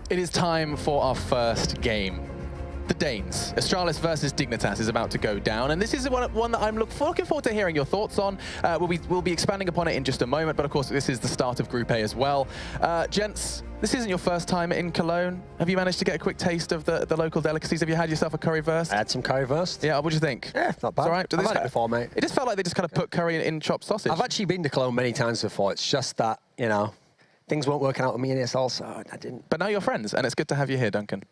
It is time for our first game. The Danes, Astralis versus Dignitas is about to go down, and this is one that I'm looking forward to hearing your thoughts on. We'll be expanding upon it in just a moment, but of course this is the start of Group A as well. Gents, this isn't your first time in Cologne. Have you managed to get a quick taste of the local delicacies? Have you had yourself a currywurst? I had some currywurst. Yeah, what do you think? Yeah, not bad. It's all right. I've had it before, mate. It just felt like they just kind of put curry in chopped sausage. I've actually been to Cologne many times before. It's just that, you know, things weren't working out with me in ESL, so I didn't. But now you're friends, and it's good to have you here, Duncan.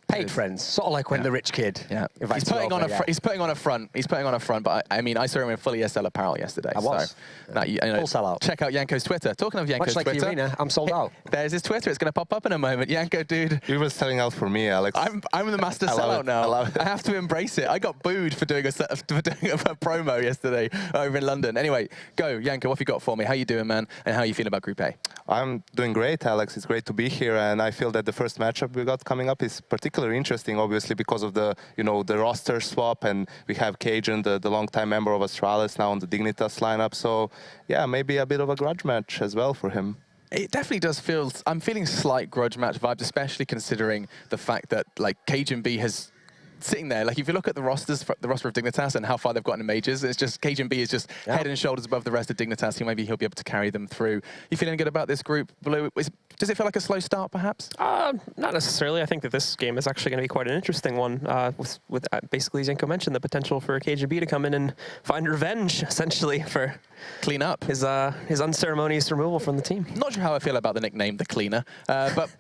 Paid friends, sort of like when the rich kid. Yeah, he's putting on a front. He's putting on a front. But I mean, I saw him in full ESL apparel yesterday. I was. So, full sellout. Check out Yanko's Twitter. Talking of Yanko's Twitter, the arena, I'm sold out. There's his Twitter. It's going to pop up in a moment. Yanko, dude. You were selling out for me, Alex. I'm the master sellout now. I love it. I have to embrace it. I got booed for doing a promo yesterday over in London. Anyway, go Yanko. What have you got for me? How you doing, man? And how are you feeling about Group A? I'm doing great, Alex. It's great to be here, and I feel that the first matchup we got coming up is particularly interesting, obviously because of the the roster swap, and we have Cajun, the longtime member of Astralis, now on the Dignitas lineup. So yeah, maybe a bit of a grudge match as well for him. It definitely does feel. I'm feeling slight grudge match vibes, especially considering the fact that like Cajun B has. Sitting there, like if you look at the roster of Dignitas and how far they've gotten in majors, it's just Cajun B is just head and shoulders above the rest of Dignitas. Maybe he'll be able to carry them through. You feeling good about this group, Blue? Does it feel like a slow start, perhaps? Not necessarily. I think that this game is actually going to be quite an interesting one. With basically, as Zenko mentioned, the potential for Cajun B to come in and find revenge, essentially, for clean up his unceremonious removal from the team. Not sure how I feel about the nickname, the Cleaner, but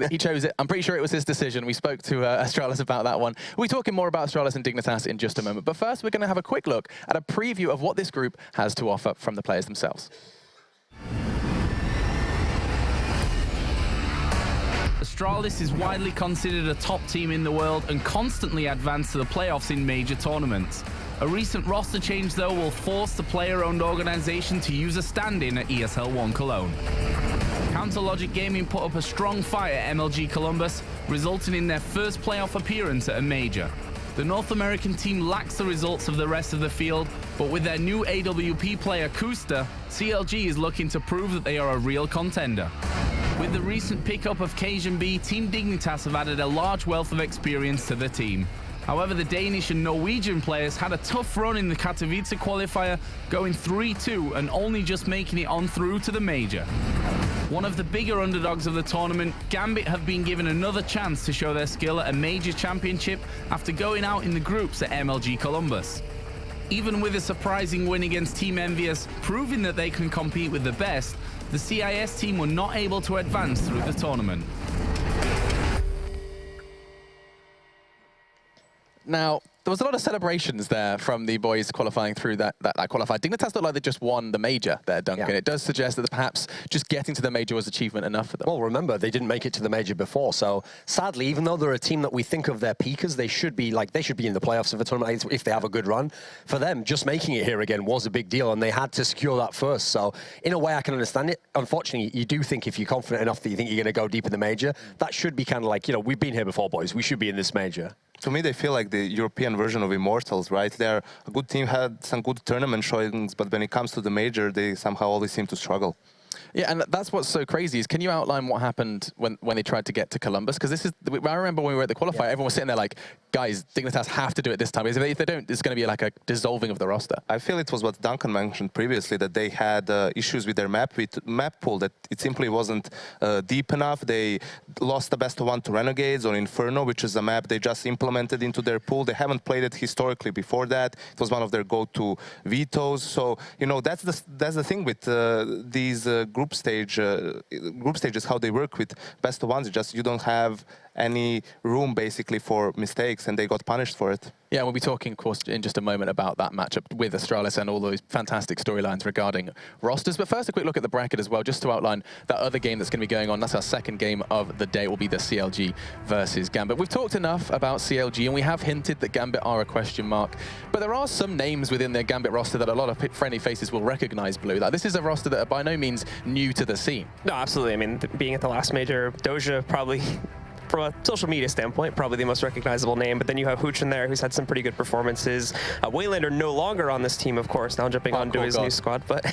he chose it. I'm pretty sure it was his decision. We spoke to Astralis about that one. We'll be talking more about Astralis and Dignitas in just a moment. But first, we're going to have a quick look at a preview of what this group has to offer from the players themselves. Astralis is widely considered a top team in the world and constantly advance to the playoffs in major tournaments. A recent roster change, though, will force the player-owned organization to use a stand-in at ESL One Cologne. Counterlogic Gaming put up a strong fight at MLG Columbus, resulting in their first playoff appearance at a major. The North American team lacks the results of the rest of the field, but with their new AWP player Kusta, CLG is looking to prove that they are a real contender. With the recent pickup of Cajun B, Team Dignitas have added a large wealth of experience to the team. However, the Danish and Norwegian players had a tough run in the Katowice qualifier, going 3-2 and only just making it on through to the major. One of the bigger underdogs of the tournament, Gambit have been given another chance to show their skill at a major championship after going out in the groups at MLG Columbus. Even with a surprising win against Team Envious, proving that they can compete with the best, the CIS team were not able to advance through the tournament. Now, there was a lot of celebrations there from the boys qualifying through that qualifier. Dignitas looked like they just won the major there, Duncan. Yeah. It does suggest that perhaps just getting to the major was achievement enough for them. Well, remember, they didn't make it to the major before, so sadly, even though they're a team that we think of their peakers, they should be in the playoffs of a tournament if they have a good run. For them, just making it here again was a big deal, and they had to secure that first. So in a way, I can understand it. Unfortunately, you do think if you're confident enough that you think you're going to go deep in the major, that should be kind of like, we've been here before, boys. We should be in this major. To me, they feel like the European version of Immortals, right? They're a good team, had some good tournament showings, but when it comes to the major, they somehow always seem to struggle. Yeah, and that's what's so crazy is, can you outline what happened when they tried to get to Columbus? Because this is, I remember when we were at the qualifier, everyone was sitting there like, guys, Dignitas have to do it this time. If they don't, it's going to be like a dissolving of the roster. I feel it was what Duncan mentioned previously, that they had issues with their map pool, that it simply wasn't deep enough. They lost the best of one to Renegades or Inferno, which is a map they just implemented into their pool. They haven't played it historically before that. It was one of their go-to vetoes. So, that's the thing with these group stages, how they work with best of ones. You don't have any room basically for mistakes, and they got punished for it. Yeah, we'll be talking, of course, in just a moment about that matchup with Astralis and all those fantastic storylines regarding rosters. But first, a quick look at the bracket as well, just to outline that other game that's going to be going on. That's our second game of the day. It will be the CLG versus Gambit. We've talked enough about CLG, and we have hinted that Gambit are a question mark. But there are some names within their Gambit roster that a lot of friendly faces will recognize, Blue. Like, this is a roster that are by no means new to the scene. No, absolutely. I mean, being at the last major, Doja probably from a social media standpoint, probably the most recognizable name. But then you have Hooch in there, who's had some pretty good performances. Waylander no longer on this team, of course, now jumping onto his new squad. But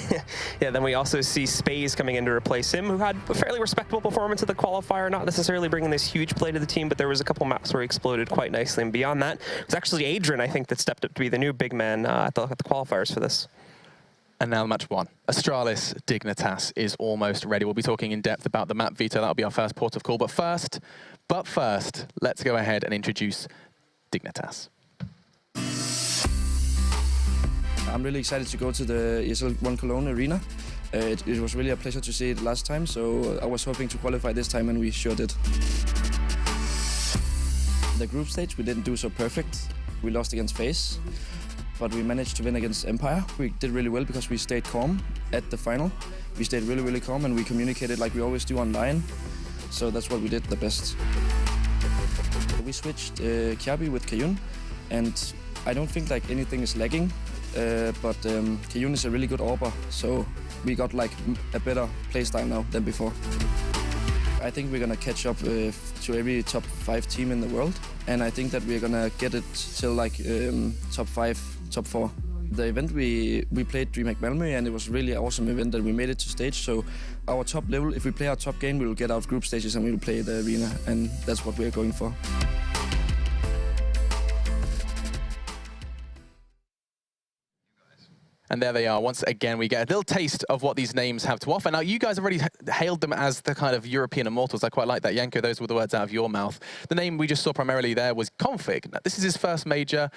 yeah, then we also see Spaze coming in to replace him, who had a fairly respectable performance at the qualifier, not necessarily bringing this huge play to the team, but there was a couple maps where he exploded quite nicely. And beyond that, it was actually Adrian, I think, that stepped up to be the new big man at the qualifiers for this. And now match one. Astralis Dignitas is almost ready. We'll be talking in depth about the map veto. That'll be our first port of call. But first, let's go ahead and introduce Dignitas. I'm really excited to go to the ESL One Cologne arena. It was really a pleasure to see it last time, so I was hoping to qualify this time, and we sure did. The group stage, we didn't do so perfect. We lost against FaZe. But we managed to win against Empire. We did really well because we stayed calm at the final. We stayed really, really calm, and we communicated like we always do online. So that's what we did the best. We switched Kiabi with Kayun, and I don't think like anything is lagging. But Kayun is a really good AWPer, so we got like a better playstyle now than before. I think we're gonna catch up to every top 5 team in the world, and I think that we're gonna get it till like top 5, top 4. The event we played DreamHack Malmö, and it was really an awesome event that we made it to stage. So our top level, if we play our top game, we will get out group stages and we will play the arena, and that's what we're going for. And there they are. Once again, we get a little taste of what these names have to offer. Now, you guys already hailed them as the kind of European immortals. I quite like that. Janko, those were the words out of your mouth. The name we just saw primarily there was Config. Now, this is his first major.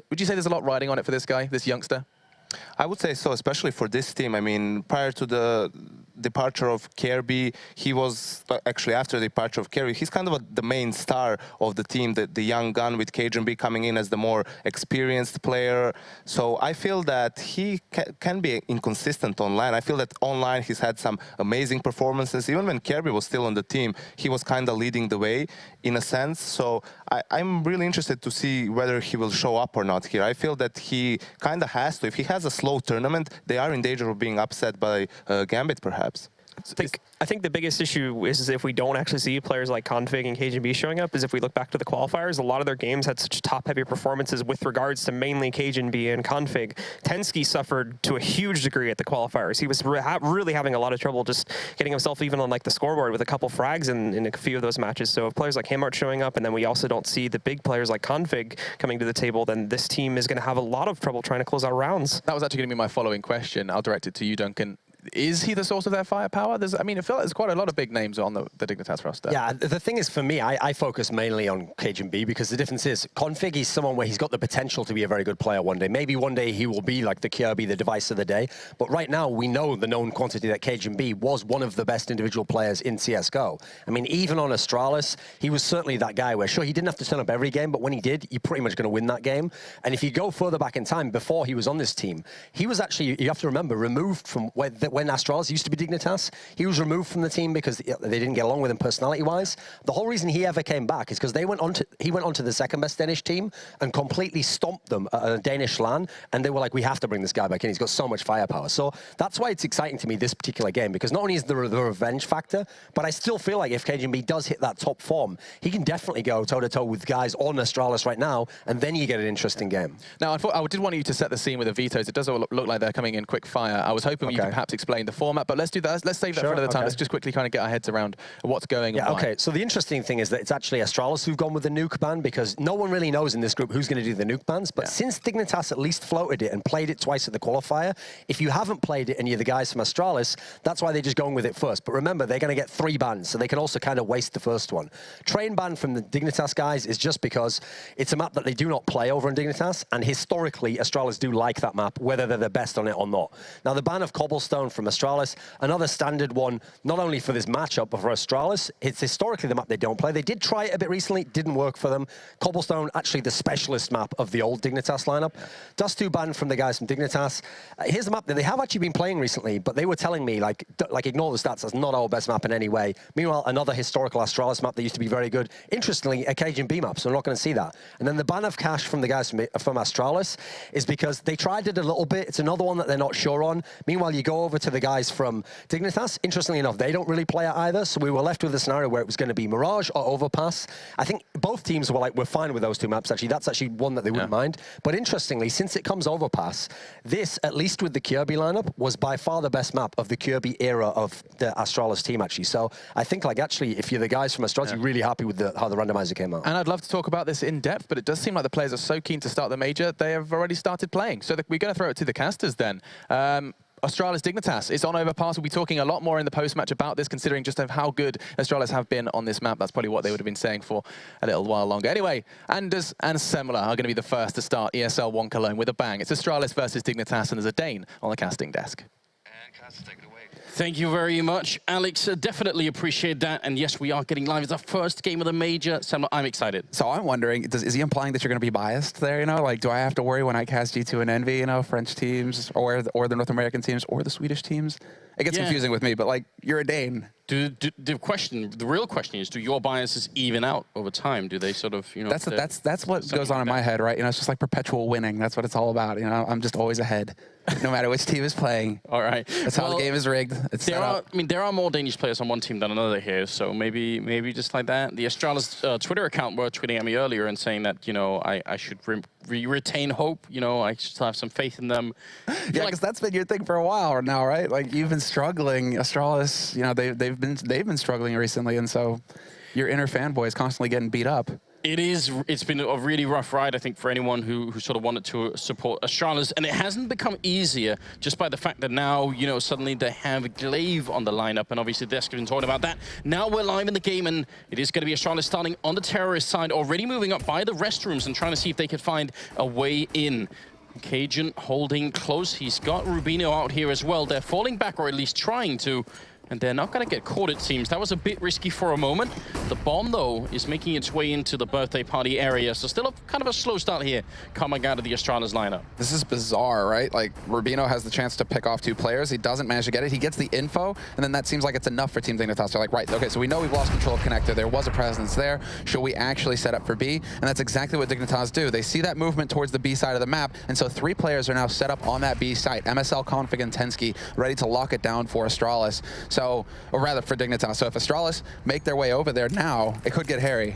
Would you say there's a lot riding on it for this guy, this youngster? I would say so, especially for this team. I mean, prior to the departure of Kirby, he was actually after the departure of Kirby, he's kind of the main star of the team, the young gun with KGB coming in as the more experienced player. So I feel that he can be inconsistent online. I feel that online he's had some amazing performances. Even when Kirby was still on the team, he was kind of leading the way in a sense. So I'm really interested to see whether he will show up or not here. I feel that he kind of has to. If he has a slow tournament, they are in danger of being upset by Gambit, perhaps. I think the biggest issue is if we don't actually see players like Config and KGB showing up, is if we look back to the qualifiers, a lot of their games had such top-heavy performances with regards to mainly KGB and Config. Tensky suffered to a huge degree at the qualifiers. He was really having a lot of trouble just getting himself even on like the scoreboard with a couple frags in a few of those matches. So if players like him aren't showing up, and then we also don't see the big players like Config coming to the table, then this team is going to have a lot of trouble trying to close out rounds. That was actually going to be my following question. I'll direct it to you, Duncan. Is he the source of their firepower? I mean, I feel like there's quite a lot of big names on the Dignitas roster. Yeah, the thing is, for me, I focus mainly on KGB because the difference is Config is someone where he's got the potential to be a very good player one day. Maybe one day he will be like the Kirby, the device of the day. But right now, we know the known quantity that KGB was one of the best individual players in CSGO. I mean, even on Astralis, he was certainly that guy where, sure, he didn't have to turn up every game, but when he did, you're pretty much going to win that game. And if you go further back in time, before he was on this team, he was actually, you have to remember, removed from when Astralis used to be Dignitas. He was removed from the team because they didn't get along with him personality-wise. The whole reason he ever came back is because he went on to the second best Danish team and completely stomped them at a Danish LAN, and they were like, we have to bring this guy back in. He's got so much firepower. So that's why it's exciting to me, this particular game, because not only is there the revenge factor, but I still feel like if KGB does hit that top form, he can definitely go toe-to-toe with guys on Astralis right now, and then you get an interesting game. Now, I did want you to set the scene with the vetoes. It does all look like they're coming in quick fire. I was hoping you could perhaps explain the format, but let's do that. Let's save that for another time. Let's just quickly kind of get our heads around what's going on. Okay. So the interesting thing is that it's actually Astralis who've gone with the nuke ban, because no one really knows in this group who's going to do the nuke bans. But since Dignitas at least floated it and played it twice at the qualifier, if you haven't played it and you're the guys from Astralis, that's why they're just going with it first. But remember, they're going to get 3 bans, so they can also kind of waste the first one. Train ban from the Dignitas guys is just because it's a map that they do not play over in Dignitas, and historically, Astralis do like that map, whether they're the best on it or not. Now, the ban of Cobblestone from Astralis, another standard one, not only for this matchup, but for Astralis. It's historically the map they don't play. They did try it a bit recently, didn't work for them. Cobblestone, actually the specialist map of the old Dignitas lineup. Dust 2 banned from the guys from Dignitas. Here's a map that they have actually been playing recently, but they were telling me, like ignore the stats, that's not our best map in any way. Meanwhile, another historical Astralis map that used to be very good. Interestingly, a KGB map, so we're not going to see that. And then the ban of Cash from the guys from Astralis is because they tried it a little bit. It's another one that they're not sure on. Meanwhile, you go over to the guys from Dignitas. Interestingly enough, they don't really play it either, so we were left with a scenario where it was going to be Mirage or Overpass. I think both teams were like, we're fine with those two maps, actually. That's actually one that they wouldn't mind. But interestingly, since it comes Overpass, this, at least with the Kirby lineup, was by far the best map of the Kirby era of the Astralis team, actually. So I think, like, actually, if you're the guys from Astralis, you're really happy with how the randomizer came out. And I'd love to talk about this in depth, but it does seem like the players are so keen to start the major, they have already started playing. So we're going to throw it to the casters then. Astralis Dignitas is on Overpass. We'll be talking a lot more in the post-match about this, considering just how good Astralis have been on this map. That's probably what they would have been saying for a little while longer. Anyway, Anders and Semler are going to be the first to start ESL One Cologne with a bang. It's Astralis versus Dignitas, and there's a Dane on the casting desk. And casters, take it away. Thank you very much, Alex. Definitely appreciate that. And yes, we are getting live. It's our first game of the major. Semler, I'm excited. So I'm wondering, is he implying that you're going to be biased there, you know? Like, do I have to worry when I cast G2 and Envy, you know, French teams, or the North American teams, or the Swedish teams? It gets confusing with me, but, like, you're a Dane. The real question is, do your biases even out over time? Do they sort of, you know... That's what goes on in my head, right? You know, it's just like perpetual winning. That's what it's all about, you know? I'm just always ahead, no matter which team is playing. All right. That's how the game is rigged. It's there are more Danish players on one team than another here, so maybe just like that. The Astralis Twitter account were tweeting at me earlier and saying that, you know, I should retain hope. You know, I still have some faith in them. Yeah, because that's been your thing for a while now, right? Like, you've been struggling. Astralis, you know, they've been struggling recently, and so your inner fanboy is constantly getting beat up. It's been a really rough ride, I think, for anyone who sort of wanted to support Astralis, and it hasn't become easier just by the fact that now, you know, suddenly they have Glaive on the lineup, and obviously Desk has been talking about that. Now we're live in the game, and it is going to be Astralis starting on the terrorist side, already moving up by the restrooms and trying to see if they could find a way in. Cajun holding close. He's got Rubino out here as well. They're falling back, or at least trying to. And they're not going to get caught, it seems. That was a bit risky for a moment. The bomb, though, is making its way into the birthday party area. So still kind of a slow start here coming out of the Astralis lineup. This is bizarre, right? Like, Rubino has the chance to pick off 2 players. He doesn't manage to get it. He gets the info, and then that seems like it's enough for Team Dignitas. They're like, right, okay, so we know we've lost control of Connector. There was a presence there. Should we actually set up for B? And that's exactly what Dignitas do. They see that movement towards the B side of the map, and so 3 players are now set up on that B site. MSL, Config, and Tensky ready to lock it down for Astralis. So, or rather for Dignitas. So if Astralis make their way over there now, it could get hairy.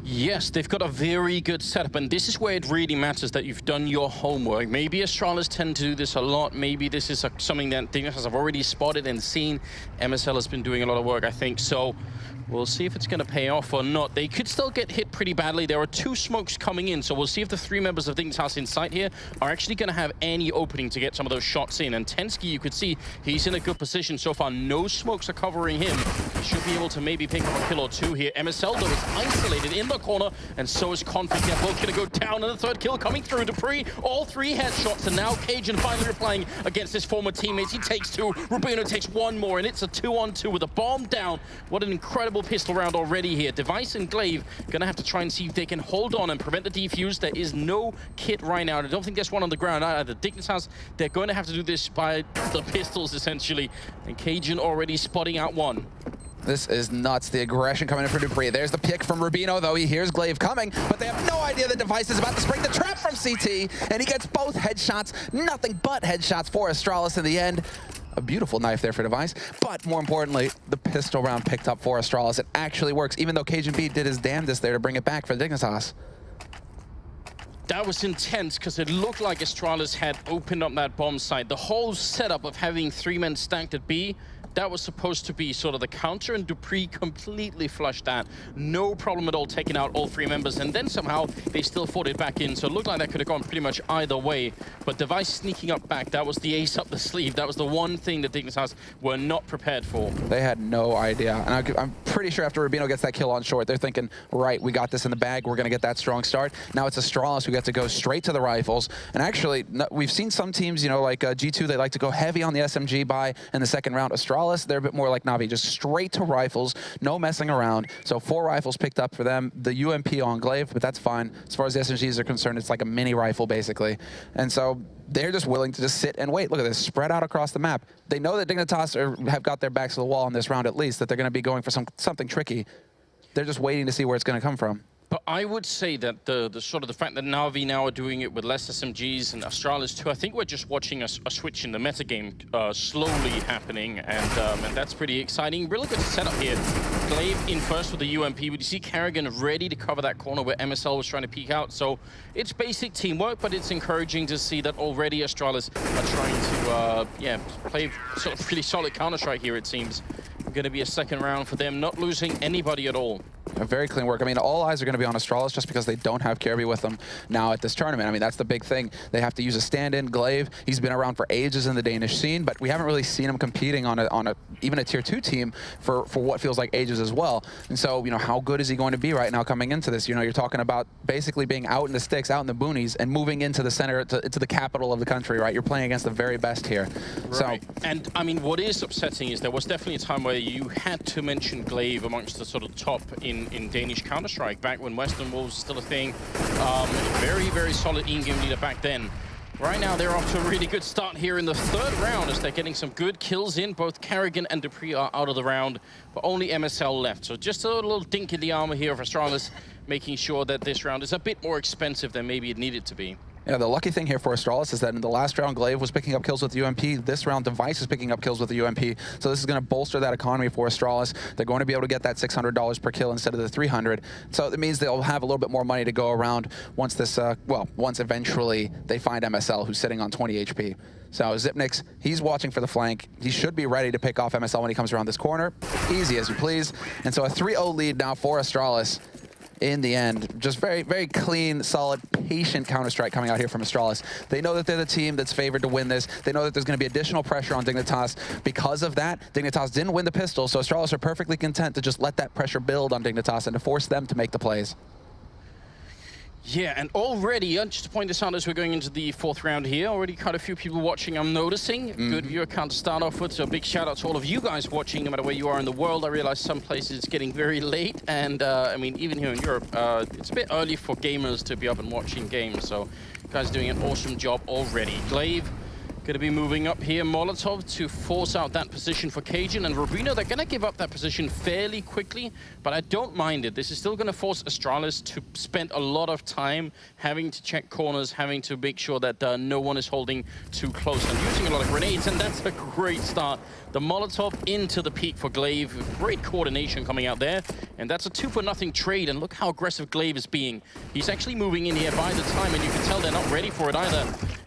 Yes, they've got a very good setup, and this is where it really matters that you've done your homework. Maybe Astralis tend to do this a lot. Maybe this is something that Dignitas have already spotted and seen. MSL has been doing a lot of work, I think. So we'll see if it's going to pay off or not. They could still get hit pretty badly. There are 2 smokes coming in, so we'll see if the 3 members of Dignitas in sight here are actually going to have any opening to get some of those shots in. And Tensky, you could see he's in a good position so far. No smokes are covering him. He should be able to maybe pick up a kill or 2 here. MSL, though, is isolated in the corner, and so is Config. They're both going to go down, and the 3rd kill coming through. Dupree, all 3 headshots, and now Cajun finally replying against his former teammates. He takes 2, Rubino takes 1 more, and it's a 2-on-2 with a bomb down. What an incredible pistol round already here. Device and Glaive going to have to try and see if they can hold on and prevent the defuse. There is no kit right now. I don't think there's one on the ground either. Dignitas, they're going to have to do this by the pistols, essentially. And Cajun already spotting out 1. This is nuts. The aggression coming in for Dupree. There's the pick from Rubino, though. He hears Glaive coming, but they have no idea the Device is about to spring the trap from CT, and he gets both headshots. Nothing but headshots for Astralis in the end. A beautiful knife there for Device, but more importantly, the pistol round picked up for Astralis. It actually works, even though Cajun B did his damnedest there to bring it back for Dignitas. That was intense because it looked like Astralis had opened up that bomb site. The whole setup of having 3 men stacked at B, that was supposed to be sort of the counter, and Dupree completely flushed that. No problem at all taking out all 3 members, and then somehow they still fought it back in. So it looked like that could have gone pretty much either way. But Device sneaking up back, that was the ace up the sleeve. That was the one thing that Dignitas were not prepared for. They had no idea. And I'm pretty sure after Rubino gets that kill on short, they're thinking, right, we got this in the bag. We're going to get that strong start. Now it's Astralis who get to go straight to the rifles. And actually, we've seen some teams, you know, like G2, they like to go heavy on the SMG buy in the 2nd round. Astralis, they're a bit more like Navi, just straight to rifles, no messing around. So 4 rifles picked up for them. The UMP on Glaive, but that's fine. As far as the SMGs are concerned, it's like a mini rifle, basically. And so they're just willing to just sit and wait. Look at this, spread out across the map. They know that Dignitas have got their backs to the wall in this round at least, that they're going to be going for something tricky. They're just waiting to see where it's going to come from. But I would say that the sort of the fact that Na'Vi now are doing it with less SMGs and Astralis too, I think we're just watching a switch in the metagame slowly happening, and that's pretty exciting. Really good setup here. Glaive in first with the UMP, but you see Kerrigan ready to cover that corner where MSL was trying to peek out. So it's basic teamwork, but it's encouraging to see that already Astralis are trying to play sort of pretty solid Counter-Strike here, it seems. Going to be a second round for them, not losing anybody at all. A very clean work. I mean, all eyes are going to be on Astralis just because they don't have Kirby with them now at this tournament. I mean, that's the big thing. They have to use a stand-in. Glaive, he's been around for ages in the Danish scene, but we haven't really seen him competing on even a tier 2 team for what feels like ages as well. And so, you know, how good is he going to be right now coming into this? You know, you're talking about basically being out in the sticks, out in the boonies, and moving into the center, into the capital of the country, right? You're playing against the very best here. Right. So, and I mean, what is upsetting is there was definitely a time where you had to mention Glaive amongst the sort of top in Danish Counter-Strike back when Western Wolves was still a thing. Very, very solid in-game leader back then. Right now, they're off to a really good start here in the third round as they're getting some good kills in. Both Kerrigan and Dupree are out of the round, but only MSL left. So just a little dink in the armor here of Astralis, making sure that this round is a bit more expensive than maybe it needed to be. yeah, the lucky thing here for Astralis is that in the last round, Glaive was picking up kills with the UMP. This round, Device is picking up kills with the UMP. So this is going to bolster that economy for Astralis. They're going to be able to get that $600 per kill instead of the $300. So it means they'll have a little bit more money to go around once this, once eventually they find MSL, who's sitting on 20 HP. So Xyp9x, he's watching for the flank. He should be ready to pick off MSL when he comes around this corner. Easy as you please. And so a 3-0 lead now for Astralis. In the end, just very, very clean, solid, patient Counter-Strike coming out here from Astralis. They know that they're the team that's favored to win this. They know that there's going to be additional pressure on Dignitas. Because of that, Dignitas didn't win the pistol, so Astralis are perfectly content to just let that pressure build on Dignitas and to force them to make the plays. Yeah, and already, just to point this out as we're going into the fourth round here, already quite a few people watching, I'm noticing. Good viewer count to start off with, so a big shout out to all of you guys watching, no matter where you are in the world. I realize some places it's getting very late, and I mean, even here in Europe, it's a bit early for gamers to be up and watching games, so you guys are doing an awesome job already. Glaive going to be moving up here. Molotov to force out that position for Cajun, and Rubino, they're going to give up that position fairly quickly, but I don't mind it. This is still going to force Astralis to spend a lot of time having to check corners, having to make sure that no one is holding too close and using a lot of grenades, and that's a great start. The Molotov into the peak for Glaive. Great coordination coming out there, and that's a 2-0 trade, and look how aggressive Glaive is being. He's actually moving in here by the time, and you can tell they're not ready for it either.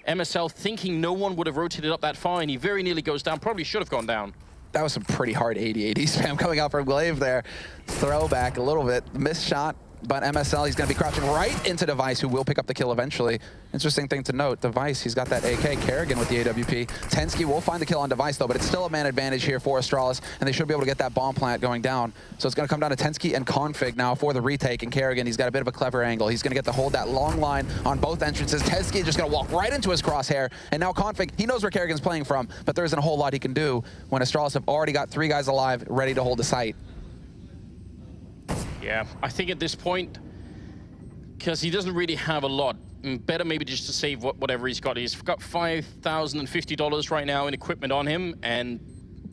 MSL thinking no one would have rotated up that far, and he very nearly goes down. Probably should have gone down. That was some pretty hard 80-80 spam coming out from Glaive there. Throwback a little bit. Missed shot, but MSL, he's going to be crouching right into Device, who will pick up the kill eventually. Interesting thing to note, Device, he's got that AK. Kerrigan with the AWP. Tensky will find the kill on Device, though, but it's still a man advantage here for Astralis, and they should be able to get that bomb plant going down. So it's going to come down to Tensky and Config now for the retake, and Kerrigan, he's got a bit of a clever angle. He's going to get to hold that long line on both entrances. Tensky just going to walk right into his crosshair, and now Config, he knows where Kerrigan's playing from, but there isn't a whole lot he can do when Astralis have already got 3 guys alive, ready to hold the site. Yeah, I think at this point, because he doesn't really have a lot, better maybe just to save whatever he's got. He's got $5,050 right now in equipment on him, and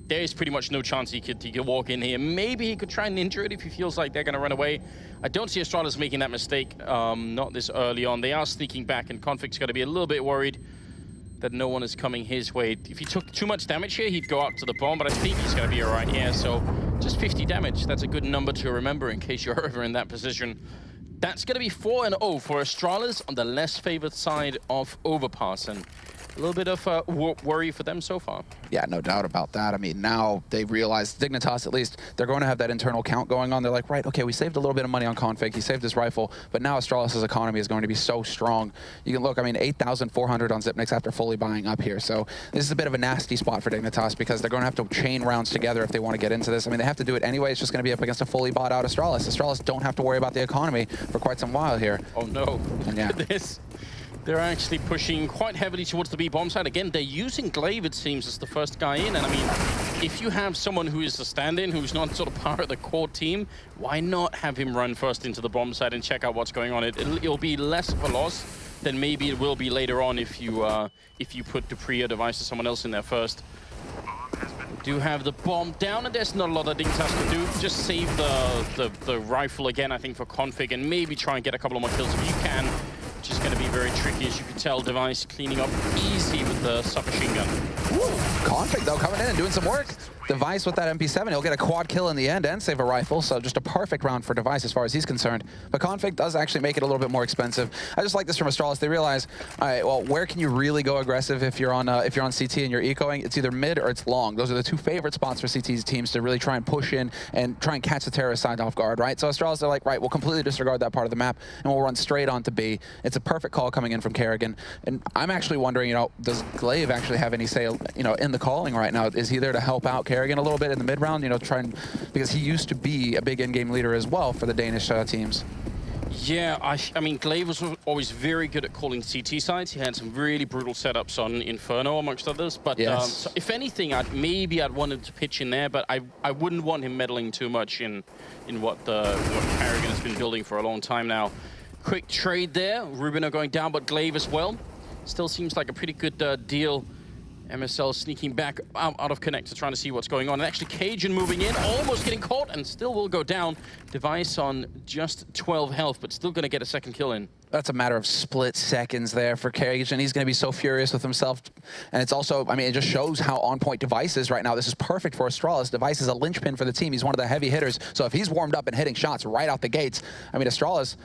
there's pretty much no chance he could walk in here. Maybe he could try and injure it if he feels like they're going to run away. I don't see Astralis making that mistake, not this early on. They are sneaking back, and Config's got to be a little bit worried that no one is coming his way. If he took too much damage here, he'd go out to the bomb, but I think he's going to be all right here. So just 50 damage. That's a good number to remember in case you're ever in that position. That's going to be 4-0 for Astralis on the less favored side of Overpass, and a little bit of worry for them so far. Yeah, no doubt about that. I mean, now they realize, Dignitas at least, they're going to have that internal count going on. They're like, right, okay, we saved a little bit of money on Config. He saved his rifle, but now Astralis' economy is going to be so strong. You can look, I mean, 8,400 on Xyp9x after fully buying up here. So this is a bit of a nasty spot for Dignitas because they're going to have to chain rounds together if they want to get into this. I mean, they have to do it anyway. It's just going to be up against a fully bought out Astralis. Astralis don't have to worry about the economy for quite some while here. Oh, no. And yeah. They're actually pushing quite heavily towards the B bomb side. Again, they're using Glaive, it seems, as the first guy in. And I mean, if you have someone who is the stand-in, who's not sort of part of the core team, why not have him run first into the bomb side and check out what's going on? It'll be less of a loss than maybe it will be later on if you put Dupree or Device or someone else in there first. Do have the bomb down, and there's not a lot that Dignitas can do. Just save the rifle again, I think, for Config, and maybe try and get a couple of more kills if you can, which is going to be very tricky, as you can tell. Device cleaning up easy with the submachine gun. Ooh, Config, though, coming in and doing some work. Device with that MP7, he'll get a quad kill in the end and save a rifle, so just a perfect round for Device as far as he's concerned. But Config does actually make it a little bit more expensive. I just like this from Astralis. They realize, all right, well, where can you really go aggressive if you're on CT and you're ecoing? It's either mid or it's long. Those are the two favorite spots for CT's teams to really try and push in and try and catch the terrorist side off guard, right? So Astralis, they're like, right, we'll completely disregard that part of the map and we'll run straight on to B. It's a perfect call coming in from Kerrigan. And I'm actually wondering, does Glaive actually have any say, in the calling right now? Is he there to help out Kerrigan a little bit in the mid round, because he used to be a big in-game leader as well for the Danish teams. Yeah, I mean, Glaive was always very good at calling CT sides. He had some really brutal setups on Inferno, amongst others. But yes. So if anything, I'd want him to pitch in there, but I wouldn't want him meddling too much in what Kerrigan has been building for a long time now. Quick trade there. Rubino going down, but Glaive as well. Still seems like a pretty good deal. MSL sneaking back out of connector, trying to see what's going on. And actually, Cajun moving in, almost getting caught, and still will go down. Device on just 12 health, but still going to get a second kill in. That's a matter of split seconds there for Cajun. He's going to be so furious with himself. And it's also, I mean, it just shows how on point Device is right now. This is perfect for Astralis. Device is a linchpin for the team. He's one of the heavy hitters. So if he's warmed up and hitting shots right out the gates, I mean, Astralis,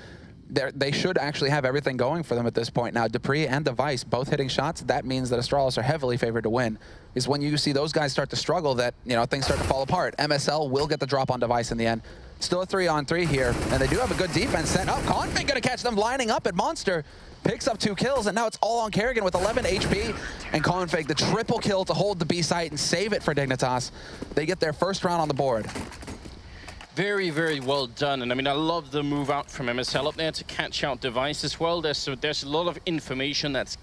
they should actually have everything going for them at this point. Now, Dupree and Device both hitting shots. That means that Astralis are heavily favored to win. Is when you see those guys start to struggle that, things start to fall apart. MSL will get the drop on Device in the end. Still a 3-on-3 here, and they do have a good defense set up. Config gonna catch them lining up at Monster. Picks up 2 kills, and now it's all on Kerrigan with 11 HP. And Config, the triple kill to hold the B site and save it for Dignitas. They get their first round on the board. Very, very well done. And I mean, I love the move out from MSL up there to catch out Device as well. There's a lot of information that's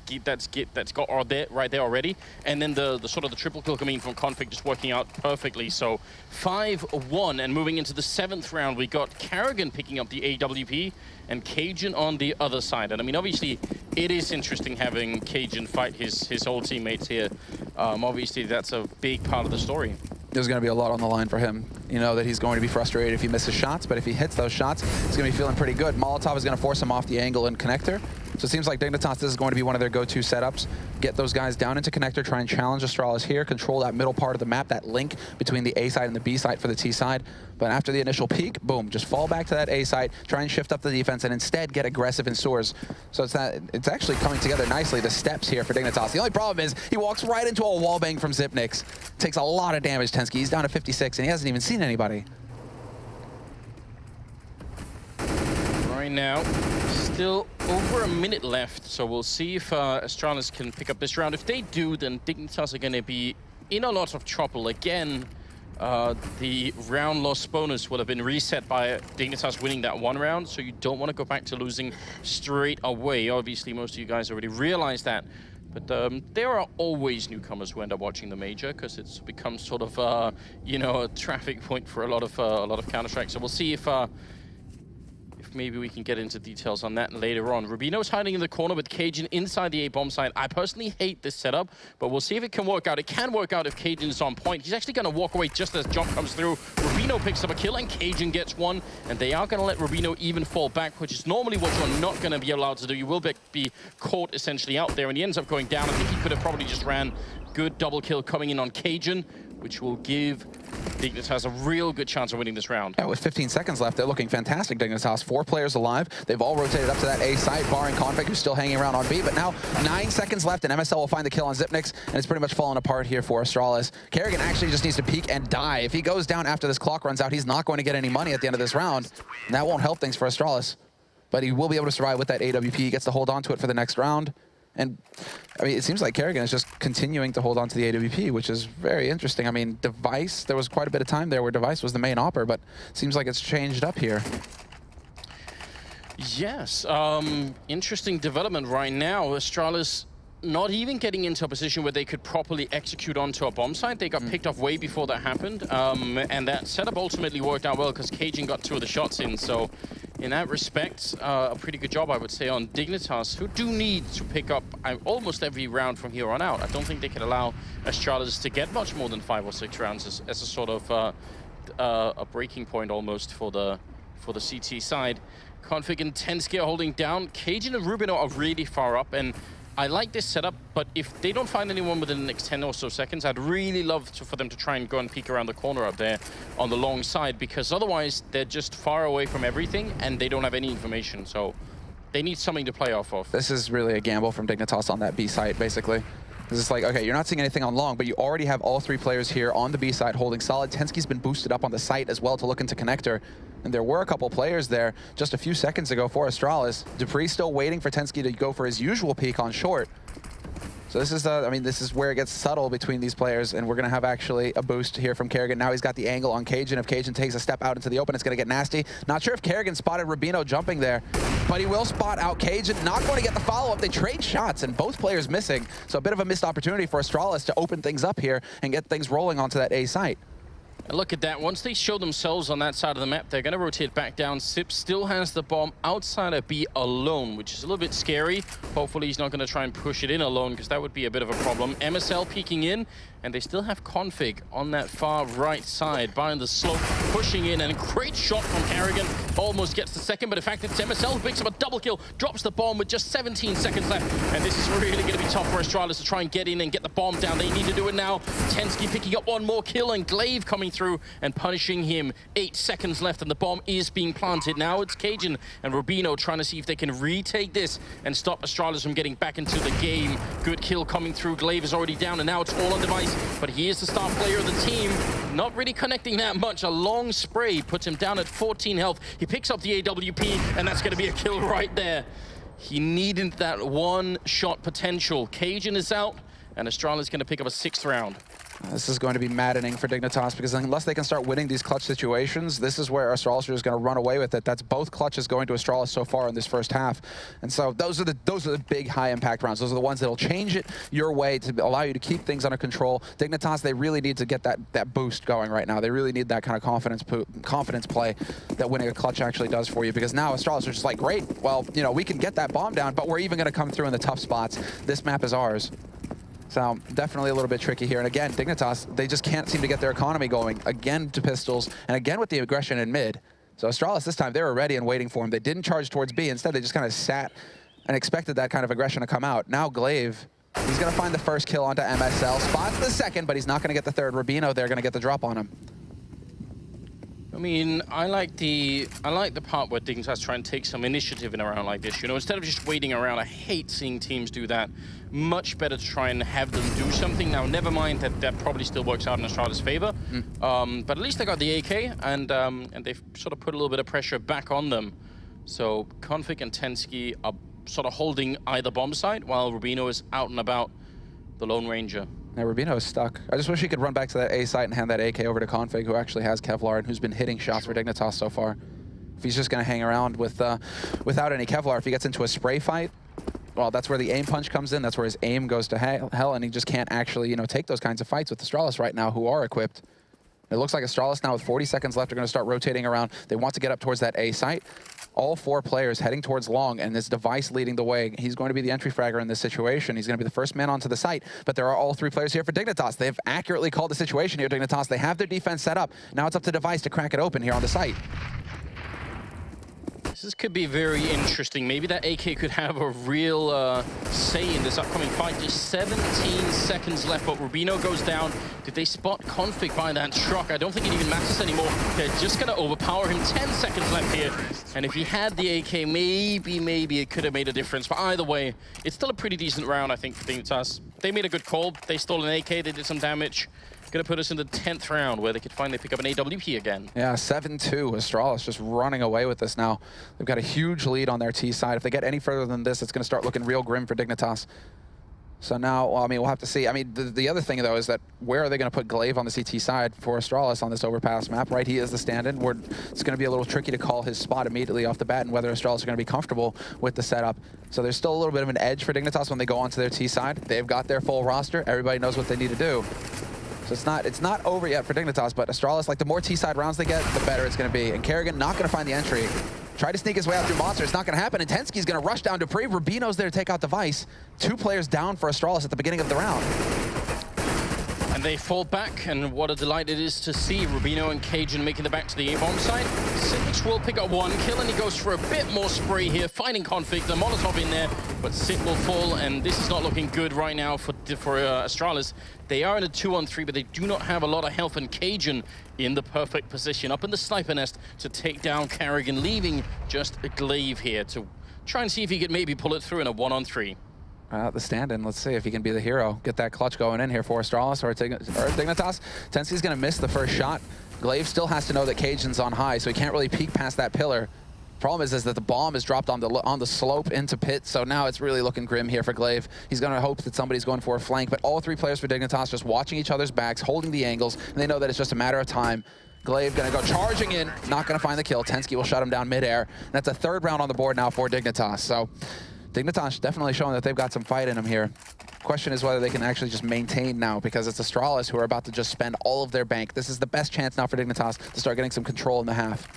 got right there already. And then the sort of the triple kill coming from Config just working out perfectly. So 5-1, and moving into the 7th round, we got Kerrigan picking up the AWP and Cajun on the other side. And I mean, obviously, it is interesting having Cajun fight his old teammates here. Obviously, that's a big part of the story. There's going to be a lot on the line for him. That he's going to be frustrated if he misses shots, but if he hits those shots, he's going to be feeling pretty good. Molotov is going to force him off the angle and connector. So it seems like Dignitas, this is going to be one of their go-to setups. Get those guys down into connector, try and challenge Astralis here, control that middle part of the map, that link between the A side and the B side for the T side. But after the initial peak, boom, just fall back to that A side, try and shift up the defense, and instead get aggressive in sewers. So it's actually coming together nicely, the steps here for Dignitas. The only problem is he walks right into a wallbang from Zipnix. Takes a lot of damage, Tensky. He's down to 56, and he hasn't even seen anybody. Right now, still over a minute left, so we'll see if Astralis can pick up this round. If they do, then Dignitas are going to be in a lot of trouble. Again, the round loss bonus will have been reset by Dignitas winning that one round, so you don't want to go back to losing straight away. Obviously, most of you guys already realized that. But there are always newcomers who end up watching the major because it's become sort of, a traffic point for a lot of Counter-Strike. So we'll see if maybe we can get into details on that later on. Rubino's hiding in the corner with Cajun inside the A-bomb side. I personally hate this setup, but we'll see if it can work out. It can work out if Cajun is on point. He's actually going to walk away just as jump comes through. Rubino picks up a kill, and Cajun gets one, and they are going to let Rubino even fall back, which is normally what you're not going to be allowed to do. You will be caught essentially out there, and he ends up going down. I think he could have probably just ran. Good double kill coming in on Cajun, which will give Dignitas a real good chance of winning this round. Yeah, with 15 seconds left, they're looking fantastic, Dignitas. 4 players alive. They've all rotated up to that A site, barring Config, who's still hanging around on B. But now, 9 seconds left, and MSL will find the kill on Zipnix, and it's pretty much falling apart here for Astralis. Kerrigan actually just needs to peek and die. If he goes down after this clock runs out, he's not going to get any money at the end of this round, and that won't help things for Astralis. But he will be able to survive with that AWP. He gets to hold on to it for the next round. And, I mean, it seems like Kerrigan is just continuing to hold on to the AWP, which is very interesting. I mean, Device, there was quite a bit of time there where Device was the main opper, but it seems like it's changed up here. Yes, interesting development right now. Astralis not even getting into a position where they could properly execute onto a bomb site. They got picked off way before that happened, and that setup ultimately worked out well because Cajun got 2 of the shots in, so in that respect, a pretty good job, I would say, on Dignitas, who do need to pick up almost every round from here on out. I don't think they can allow Astralis to get much more than 5 or 6 rounds as a sort of a breaking point almost for the CT side. Config and Tensky are holding down. Cajun and Rubino are really far up, and I like this setup, but if they don't find anyone within the next 10 or so seconds, I'd really love for them to try and go and peek around the corner up there on the long side, because otherwise they're just far away from everything and they don't have any information. So they need something to play off of. This is really a gamble from Dignitas on that B site, basically. This is like, okay, you're not seeing anything on long, but you already have all 3 players here on the B side holding solid. Tensky's been boosted up on the site as well to look into connector. And there were a couple players there just a few seconds ago for Astralis. Dupree still waiting for Tensky to go for his usual peek on short. So this is, I mean, this is where it gets subtle between these players, and we're going to have actually a boost here from Kerrigan. Now he's got the angle on Cajun. If Cajun takes a step out into the open, it's going to get nasty. Not sure if Kerrigan spotted Rubino jumping there, but he will spot out Cajun. Not going to get the follow-up. They trade shots, and both players missing. So a bit of a missed opportunity for Astralis to open things up here and get things rolling onto that A site. And look at that. Once they show themselves on that side of the map, they're going to rotate back down. Sip still has the bomb outside of B alone, which is a little bit scary. Hopefully he's not going to try and push it in alone, because that would be a bit of a problem. MSL peeking in, and they still have Config on that far right side, behind the slope, pushing in, and a great shot from Kerrigan. Almost gets the second, but in fact it's MSL who picks up a double kill, drops the bomb with just 17 seconds left. And this is really going to be tough for Astralis to try and get in and get the bomb down. They need to do it now. Tensky picking up one more kill, and Glaive coming through and punishing him. 8 seconds left, and the bomb is being planted. Now it's Cajun and Rubino trying to see if they can retake this and stop Astralis from getting back into the game. Good kill coming through. Glaive is already down, and now it's all on Device. But he is the star player of the team. Not really connecting that much. A long spray puts him down at 14 health. He picks up the AWP, and that's going to be a kill right there. He needed that one shot potential. Cajun is out, and Astralis is going to pick up a 6th round. This is going to be maddening for Dignitas, because unless they can start winning these clutch situations, this is where Astralis are just going to run away with it. That's both clutches going to Astralis so far in this first half. And so those are the big high impact rounds. Those are the ones that'll change it your way to allow you to keep things under control. Dignitas, they really need to get that boost going right now. They really need that kind of confidence play that winning a clutch actually does for you, because now Astralis are just like, great, well, you know, we can get that bomb down, but we're even going to come through in the tough spots. This map is ours. So definitely a little bit tricky here. And again, Dignitas, they just can't seem to get their economy going. Again to pistols, and again with the aggression in mid. So Astralis this time, they were ready and waiting for him. They didn't charge towards B. Instead, they just kind of sat and expected that kind of aggression to come out. Now Glaive, he's going to find the first kill onto MSL. Spots the second, but he's not going to get the third. Rubino, they're going to get the drop on him. I mean, I like the part where Dignitas try and take some initiative in a round like this. You know, instead of just waiting around, I hate seeing teams do that. Much better to try and have them do something. Now, never mind that probably still works out in Astralis' favor. But at least they got the AK, and they've sort of put a little bit of pressure back on them. So Config and Tensky are sort of holding either bomb site, while Rubino is out and about the Lone Ranger. Yeah, Rubino is stuck. I just wish he could run back to that A site and hand that AK over to Config, who actually has Kevlar and who's been hitting shots for Dignitas so far. If he's just going to hang around with without any Kevlar, if he gets into a spray fight, well, that's where the aim punch comes in. That's where his aim goes to hell, and he just can't actually, you know, take those kinds of fights with Astralis right now, who are equipped. It looks like Astralis now with 40 seconds left are going to start rotating around. They want to get up towards that A site. All 4 players heading towards long, and this Device leading the way. He's going to be the entry fragger in this situation. He's going to be the first man onto the site, but there are all 3 players here for Dignitas. They've accurately called the situation here, Dignitas. They have their defense set up. Now it's up to Device to crack it open here on the site. This could be very interesting. Maybe that AK could have a real say in this upcoming fight. Just 17 seconds left, but Rubino goes down. Did they spot Config by that truck? I don't think it even matters anymore. They're just going to overpower him. 10 seconds left here. And if he had the AK, maybe it could have made a difference. But either way, it's still a pretty decent round, I think, for Dignitas. They made a good call. They stole an AK. They did some damage. Going to put us in the 10th round, where they could finally pick up an AWP again. Yeah, 7-2. Astralis just running away with this now. They've got a huge lead on their T side. If they get any further than this, it's going to start looking real grim for Dignitas. So now, well, I mean, we'll have to see. I mean, the other thing, though, is that where are they going to put Glaive on the CT side for Astralis on this Overpass map, right? He is the stand-in. It's going to be a little tricky to call his spot immediately off the bat and whether Astralis are going to be comfortable with the setup. So there's still a little bit of an edge for Dignitas when they go onto their T side. They've got their full roster. Everybody knows what they need to do. So it's not over yet for Dignitas, but Astralis, like, the more T-side rounds they get, the better it's going to be. And Kerrigan not going to find the entry. Try to sneak his way out through Monster. It's not going to happen. And Tensky's going to rush down Dupree. Rubino's there to take out Device. 2 players down for Astralis at the beginning of the round. And they fall back, and what a delight it is to see Rubino and Cajun making it back to the A-bomb side. Sitnix will pick up 1 kill, and he goes for a bit more spray here, finding Config. The Molotov in there, but Sit will fall, and this is not looking good right now for Astralis. They are in a 2-on-3, but they do not have a lot of health, and Cajun in the perfect position up in the sniper nest to take down Carrigan, leaving just a Glaive here to try and see if he could maybe pull it through in a 1-on-3. The stand-in. Let's see if he can be the hero. Get that clutch going in here for Astralis or Dignitas. Tensky's going to miss the first shot. Glaive still has to know that Cajun's on high, so he can't really peek past that pillar. Problem is that the bomb is dropped on the slope into pit, so now it's really looking grim here for Glaive. He's going to hope that somebody's going for a flank, but all 3 players for Dignitas just watching each other's backs, holding the angles, and they know that it's just a matter of time. Glaive going to go charging in, not going to find the kill. Tensky will shut him down midair. And that's a 3rd round on the board now for Dignitas. So Dignitas definitely showing that they've got some fight in them here. Question is whether they can actually just maintain now, because it's Astralis who are about to just spend all of their bank. This is the best chance now for Dignitas to start getting some control in the half.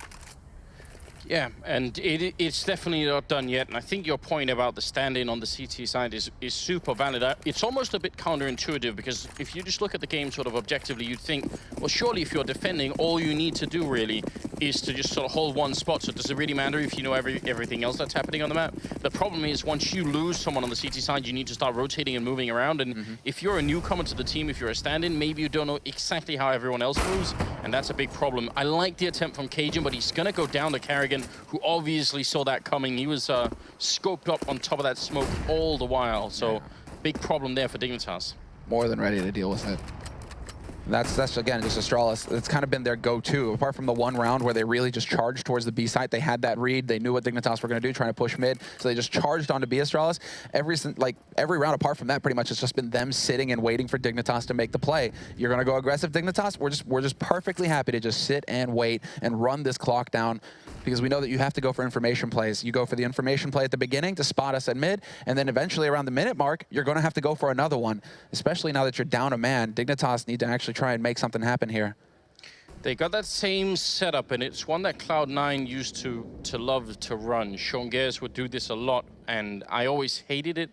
Yeah, and it's definitely not done yet. And I think your point about the stand-in on the CT side is super valid. It's almost a bit counterintuitive, because if you just look at the game sort of objectively, you'd think, well, surely if you're defending, all you need to do really is to just sort of hold one spot. So does it really matter if you know everything else that's happening on the map? The problem is once you lose someone on the CT side, you need to start rotating and moving around. And if you're a newcomer to the team, if you're a stand-in, maybe you don't know exactly how everyone else moves, and that's a big problem. I like the attempt from Cajun, but he's going to go down to Carrigan, who obviously saw that coming. He was scoped up on top of that smoke all the while, so big problem there for Dignitas. More than ready to deal with it. That's again, just Astralis. It's kind of been their go-to. Apart from the 1 round where they really just charged towards the B site, they had that read. They knew what Dignitas were going to do, trying to push mid. So they just charged onto B Astralis. Every round apart from that, pretty much, it's just been them sitting and waiting for Dignitas to make the play. You're going to go aggressive, Dignitas? We're just perfectly happy to just sit and wait and run this clock down, because we know that you have to go for information plays. You go for the information play at the beginning to spot us at mid, and then eventually around the minute mark, you're going to have to go for another one, especially now that you're down a man. Dignitas need to actually try and make something happen here. They got that same setup, and it's one that Cloud9 used to love to run. Sean Gares would do this a lot, and I always hated it.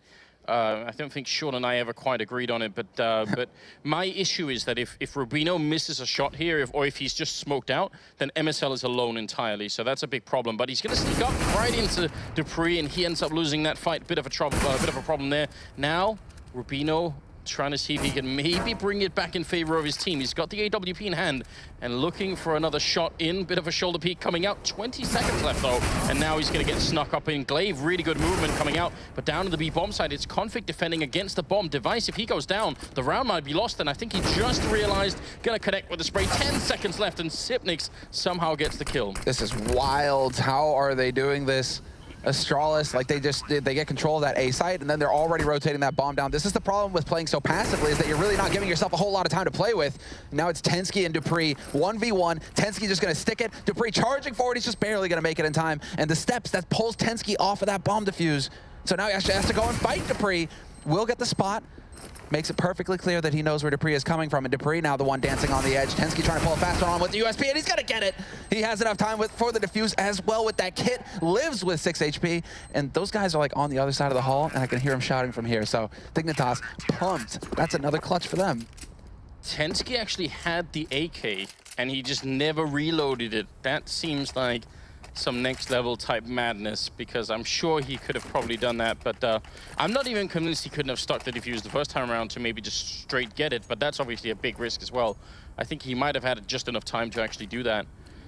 I don't think Sean and I ever quite agreed on it, but my issue is that if Rubino misses a shot here, or if he's just smoked out, then MSL is alone entirely, so that's a big problem. But he's going to sneak up right into Dupree, and he ends up losing that fight. Bit of a problem there. Now, Rubino trying to see if he can maybe bring it back in favor of his team. He's got the AWP in hand and looking for another shot in. Bit of a shoulder peek coming out. 20 seconds left though, and now he's going to get snuck up in. Glaive, really good movement coming out, but down to the B bomb side, it's Config defending against the bomb. Device, if he goes down, the round might be lost, and I think he just realized, going to connect with the spray. 10 seconds left, and Sipnix somehow gets the kill. This is wild. How are they doing this? Astralis, they get control of that A site, and then they're already rotating that bomb down. This is the problem with playing so passively, is that you're really not giving yourself a whole lot of time to play with. Now it's Tensky and Dupree, 1v1. Tensky just going to stick it. Dupree charging forward. He's just barely going to make it in time. And the steps that pulls Tensky off of that bomb defuse. So now he actually has to go and fight Dupree. Will get the spot. Makes it perfectly clear that he knows where Dupree is coming from, and Dupree now the one dancing on the edge. Tensky trying to pull a fast one on with the USP, and he's gonna get it. He has enough time for the defuse as well with that kit. Lives with 6 HP, and those guys are like on the other side of the hall, and I can hear him shouting from here. So Dignitas pumped. That's another clutch for them. Tensky actually had the AK, and he just never reloaded it. That seems like some next level type madness, because I'm sure he could have probably done that, but I'm not even convinced he couldn't have stuck the defuse the first time around to maybe just straight get it, but that's obviously a big risk as well. I think he might have had just enough time to actually do that.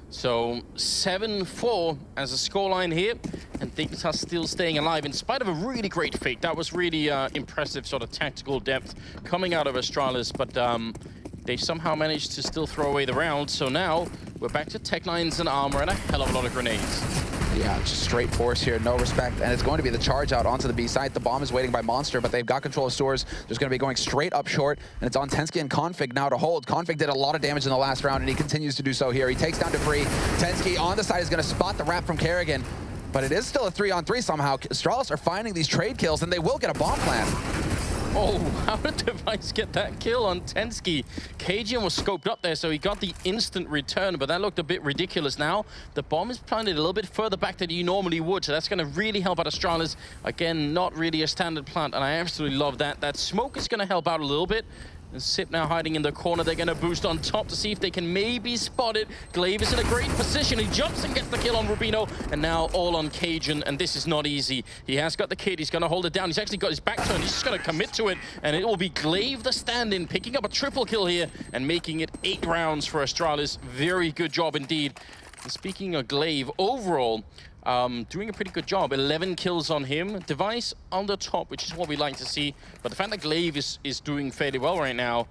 So 7-4 as a scoreline here, and Dignitas still staying alive in spite of a really great fake. That was really impressive sort of tactical depth coming out of Astralis, but they somehow managed to still throw away the round. So now we're back to Tech9s and armor and a hell of a lot of grenades. Yeah, just straight force here, no respect. And it's going to be the charge out onto the B site. The bomb is waiting by Monster, but they've got control of stores. There's going to be going straight up short, and it's on Tensky and Config now to hold. Config did a lot of damage in the last round, and he continues to do so here. He takes down Dupree. Tensky on the side is going to spot the wrap from Carrigan, but it is still a 3-on-3 somehow. Astralis are finding these trade kills, and they will get a bomb plant. Oh, how did Device get that kill on Tensky? Cajun was scoped up there, so he got the instant return, but that looked a bit ridiculous now. The bomb is planted a little bit further back than you normally would, so that's going to really help out Astralis. Again, not really a standard plant, and I absolutely love that. That smoke is going to help out a little bit. And Sip now hiding in the corner. They're going to boost on top to see if they can maybe spot it. Glaive is in a great position. He jumps and gets the kill on Rubino. And now all on Cajun. And this is not easy. He has got the kid. He's going to hold it down. He's actually got his back turned. He's just going to commit to it. And it will be Glaive the stand-in, picking up a triple kill here and making it 8 rounds for Astralis. Very good job indeed. And speaking of Glaive, overall, doing a pretty good job. 11 kills on him. Device on the top, which is what we like to see. But the fact that Glaive is doing fairly well right now,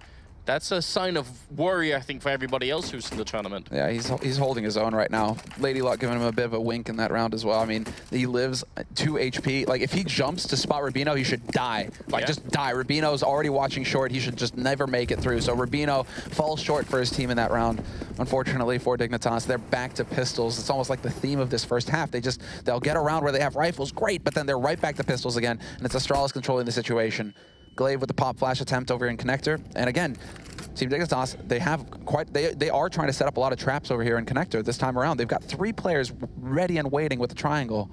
that's a sign of worry, I think, for everybody else who's in the tournament. Yeah, he's holding his own right now. Lady Luck giving him a bit of a wink in that round as well. I mean, he lives 2 HP. Like, if he jumps to spot Rubino, he should die. Like, just die. Rubino's already watching short. He should just never make it through. So Rubino falls short for his team in that round. Unfortunately for Dignitas, they're back to pistols. It's almost like the theme of this first half. They'll get around where they have rifles, great, but then they're right back to pistols again, and it's Astralis controlling the situation. Glaive with the pop flash attempt over in connector, and again, Team Dignitas, they are trying to set up a lot of traps over here in connector this time around. They've got 3 players ready and waiting with the triangle.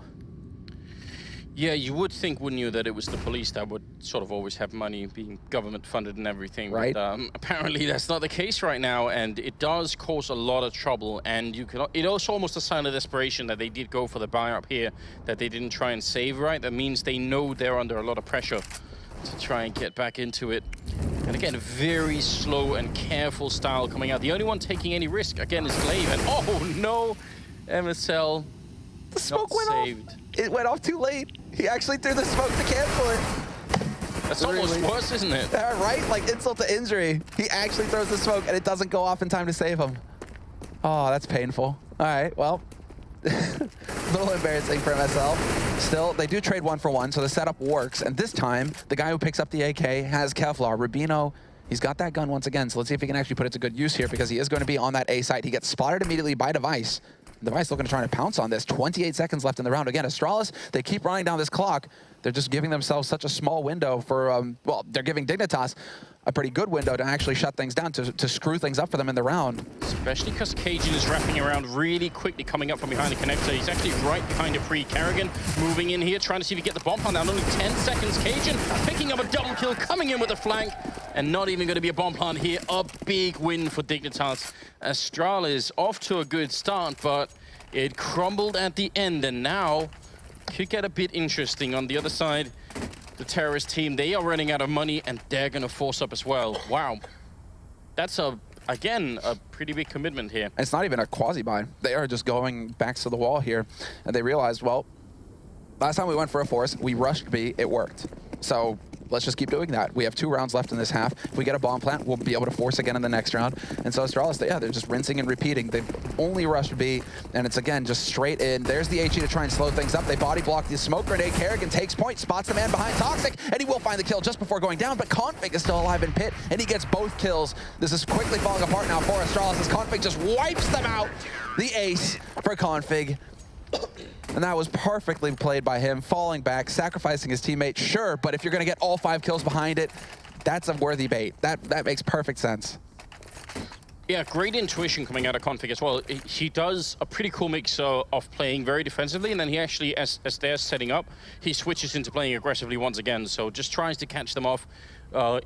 Yeah, you would think, wouldn't you, that it was the police that would sort of always have money, being government funded and everything. Right. But apparently that's not the case right now, and it does cause a lot of trouble. And it also almost a sign of desperation that they did go for the buy up here, that they didn't try and save, right? That means they know they're under a lot of pressure to try and get back into it. And again, a very slow and careful style coming out. The only one taking any risk, again, is Glaive. And oh no, MSL The smoke went saved. off. It went off too late. He actually threw the smoke to cancel it. That's almost worse, isn't it? Right? Like insult to injury. He actually throws the smoke and it doesn't go off in time to save him. Oh, that's painful. All right, well. A little embarrassing for MSL. Still, they do trade 1 for 1, so the setup works. And this time, the guy who picks up the AK has Kevlar. Rubino, he's got that gun once again, so let's see if he can actually put it to good use here, because he is going to be on that A site. He gets spotted immediately by Device. Device looking to try to pounce on this. 28 seconds left in the round. Again, Astralis, they keep running down this clock. They're just giving themselves such a small window for, well, they're giving Dignitas a pretty good window to actually shut things down, to screw things up for them in the round. Especially because Cajun is wrapping around really quickly, coming up from behind the connector. He's actually right behind a free Carrigan, moving in here, trying to see if he can get the bomb plant down. Only 10 seconds. Cajun picking up a double kill, coming in with a flank, and not even going to be a bomb plant here. A big win for Dignitas. Astralis off to a good start, but it crumbled at the end, and now could get a bit interesting on the other side. The terrorist team, they are running out of money, and they're going to force up as well. Wow. That's, again, a pretty big commitment here. It's not even a quasi-buy. They are just going back to the wall here, and they realized, well, last time we went for a force, we rushed B, it worked. So let's just keep doing that. We have 2 rounds left in this half. If we get a bomb plant, we'll be able to force again in the next round. And so Astralis, yeah, they're just rinsing and repeating. They've only rushed B, and it's, again, just straight in. There's the HE to try and slow things up. They body block the smoke grenade. Kerrigan takes point, spots the man behind Toxic, and he will find the kill just before going down, but Config is still alive in pit, and he gets both kills. This is quickly falling apart now for Astralis as Config just wipes them out. The ace for Config. And that was perfectly played by him, falling back, sacrificing his teammate, sure, but if you're going to get all 5 kills behind it, that's a worthy bait. That makes perfect sense. Yeah, great intuition coming out of Config as well. He does a pretty cool mix of playing very defensively, and then he actually, as they're setting up, he switches into playing aggressively once again. So just tries to catch them off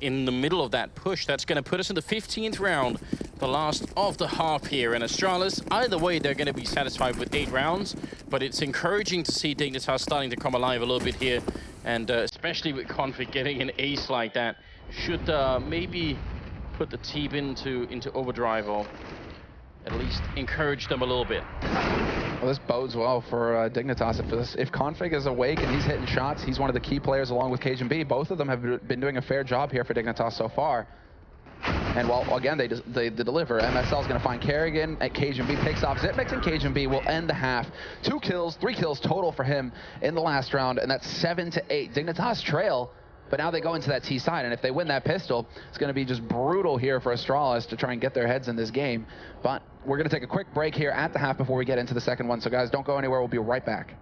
in the middle of that push. That's going to put us in the 15th round, the last of the half here. And Astralis, either way, they're going to be satisfied with 8 rounds, but it's encouraging to see Dignitas starting to come alive a little bit here, and especially with Config getting an ace like that, should maybe put the team into overdrive, or at least encourage them a little bit. Well, this bodes well for Dignitas. If Config is awake and he's hitting shots, he's one of the key players along with Cajun B. Both of them have been doing a fair job here for Dignitas so far. And well, again, they deliver. MSL is going to find Kerrigan at Cajun B, picks off Zipmix, and Cajun B will end the half. 2 kills, 3 kills total for him in the last round, and that's 7-8. Dignitas trail. But now they go into that T side, and if they win that pistol, it's going to be just brutal here for Astralis to try and get their heads in this game. But we're going to take a quick break here at the half before we get into the second one. So guys, don't go anywhere. We'll be right back.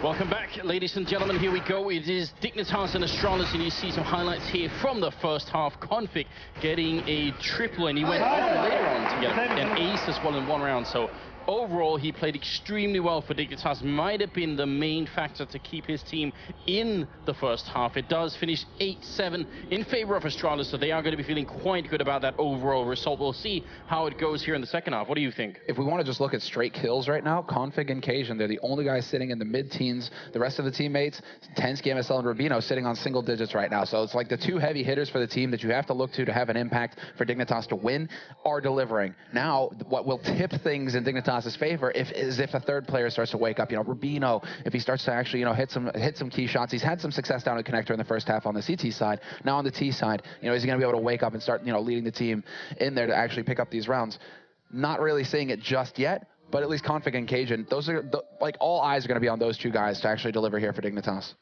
Welcome back, ladies and gentlemen. Here we go. It is Dignitas and Astralis, and you see some highlights here from the first half. Config getting a triple, and he went on later on to get an ace as well in one round. So overall, he played extremely well for Dignitas. Might have been the main factor to keep his team in the first half. It does finish 8-7 in favor of Astralis, so they are going to be feeling quite good about that overall result. We'll see how it goes here in the second half. What do you think? If we want to just look at straight kills right now, Config and Cajun, they're the only guys sitting in the mid-teens. The rest of the teammates, Tensk, MSL, and Rubino, sitting on single digits right now. So it's like the two heavy hitters for the team that you have to look to have an impact for Dignitas to win are delivering. Now, what will tip things in Dignitas' favor is if a third player starts to wake up. You know, Rubino, if he starts to actually, you know, hit some key shots. He's had some success down at Connector in the first half on the CT side. Now on the T side, you know, is he going to be able to wake up and start, you know, leading the team in there to actually pick up these rounds? Not really seeing it just yet, but at least Config and Cajun, those are like all eyes are going to be on those two guys to actually deliver here for Dignitas.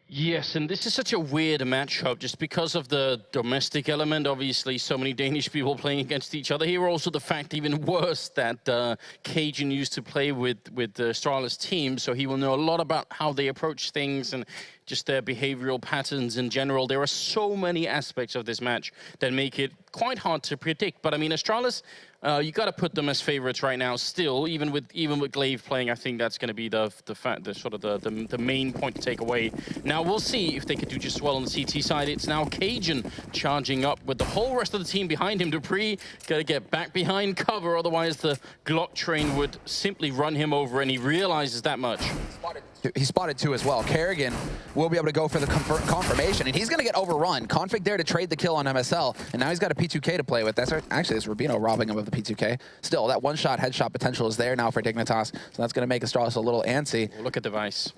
Yes, and this is such a weird matchup just because of the domestic element. Obviously, so many Danish people playing against each other. Here also the fact, even worse, that Cajun used to play with the Astralis team, so he will know a lot about how they approach things and just their behavioral patterns in general. There are so many aspects of this match that make it quite hard to predict. But I mean, Astralis, you got to put them as favorites right now. Still, even with Glaive playing, I think that's going to be the main point to take away. Now we'll see if they could do just well on the CT side. It's now Cajun charging up with the whole rest of the team behind him. Dupree got to get back behind cover, otherwise the Glock train would simply run him over, and he realizes that much. He spotted two as well. Kerrigan will be able to go for the confirmation, and he's going to get overrun. Config there to trade the kill on MSL, and now he's got a P2K to play with. That's actually, it's Rubino robbing him of the P2K. Still, that one-shot headshot potential is there now for Dignitas, so that's going to make Astralis a little antsy. Look at Device.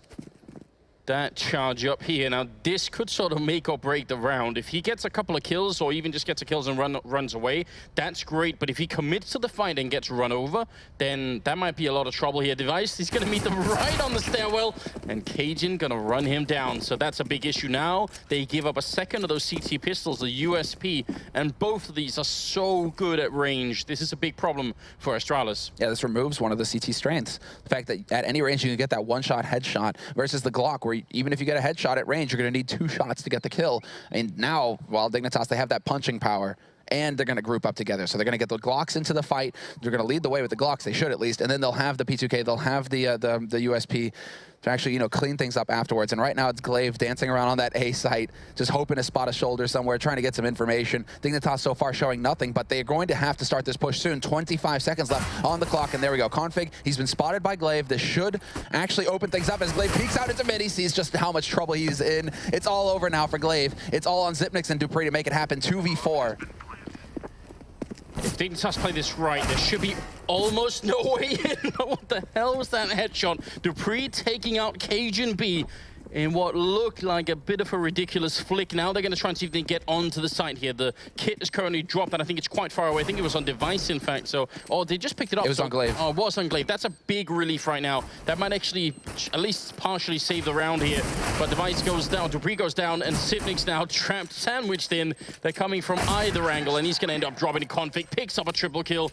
That charge up here. Now, this could sort of make or break the round. If he gets a couple of kills, or even just gets a kills and runs away, that's great. But if he commits to the fight and gets run over, then that might be a lot of trouble here. Device, he's going to meet them right on the stairwell, and Cajun going to run him down. So that's a big issue now. They give up a second of those CT pistols, the USP, and both of these are so good at range. This is a big problem for Astralis. Yeah, this removes one of the CT strengths. The fact that at any range you can get that one-shot headshot versus the Glock, where even if you get a headshot at range, you're going to need 2 shots to get the kill. And now, while Dignitas, they have that punching power, and they're going to group up together. So they're going to get the Glocks into the fight. They're going to lead the way with the Glocks. They should, at least. And then they'll have the P2K. They'll have the USP to actually, you know, clean things up afterwards. And right now it's Glaive dancing around on that A site, just hoping to spot a shoulder somewhere, trying to get some information. Dignitas so far showing nothing, but they're going to have to start this push soon. 25 seconds left on the clock, and there we go. Config, he's been spotted by Glaive. This should actually open things up as Glaive peeks out into mid. He sees just how much trouble he's in. It's all over now for Glaive. It's all on Zipnix and Dupree to make it happen. 2v4. If Dignitas play this right, there should be almost no way in. What the hell was that headshot? Dupree taking out Cajun B in what looked like a bit of a ridiculous flick. Now they're going to try and see if they can get onto the site here. The kit is currently dropped, and I think it's quite far away. I think it was on Device, in fact. So, oh, they just picked it up. It was on Glaive. Oh, it was on Glaive. That's a big relief right now. That might actually at least partially save the round here. But Device goes down, Dupree goes down, and Sipnik's now trapped, sandwiched in. They're coming from either angle, and he's going to end up dropping a Config, picks up a triple kill.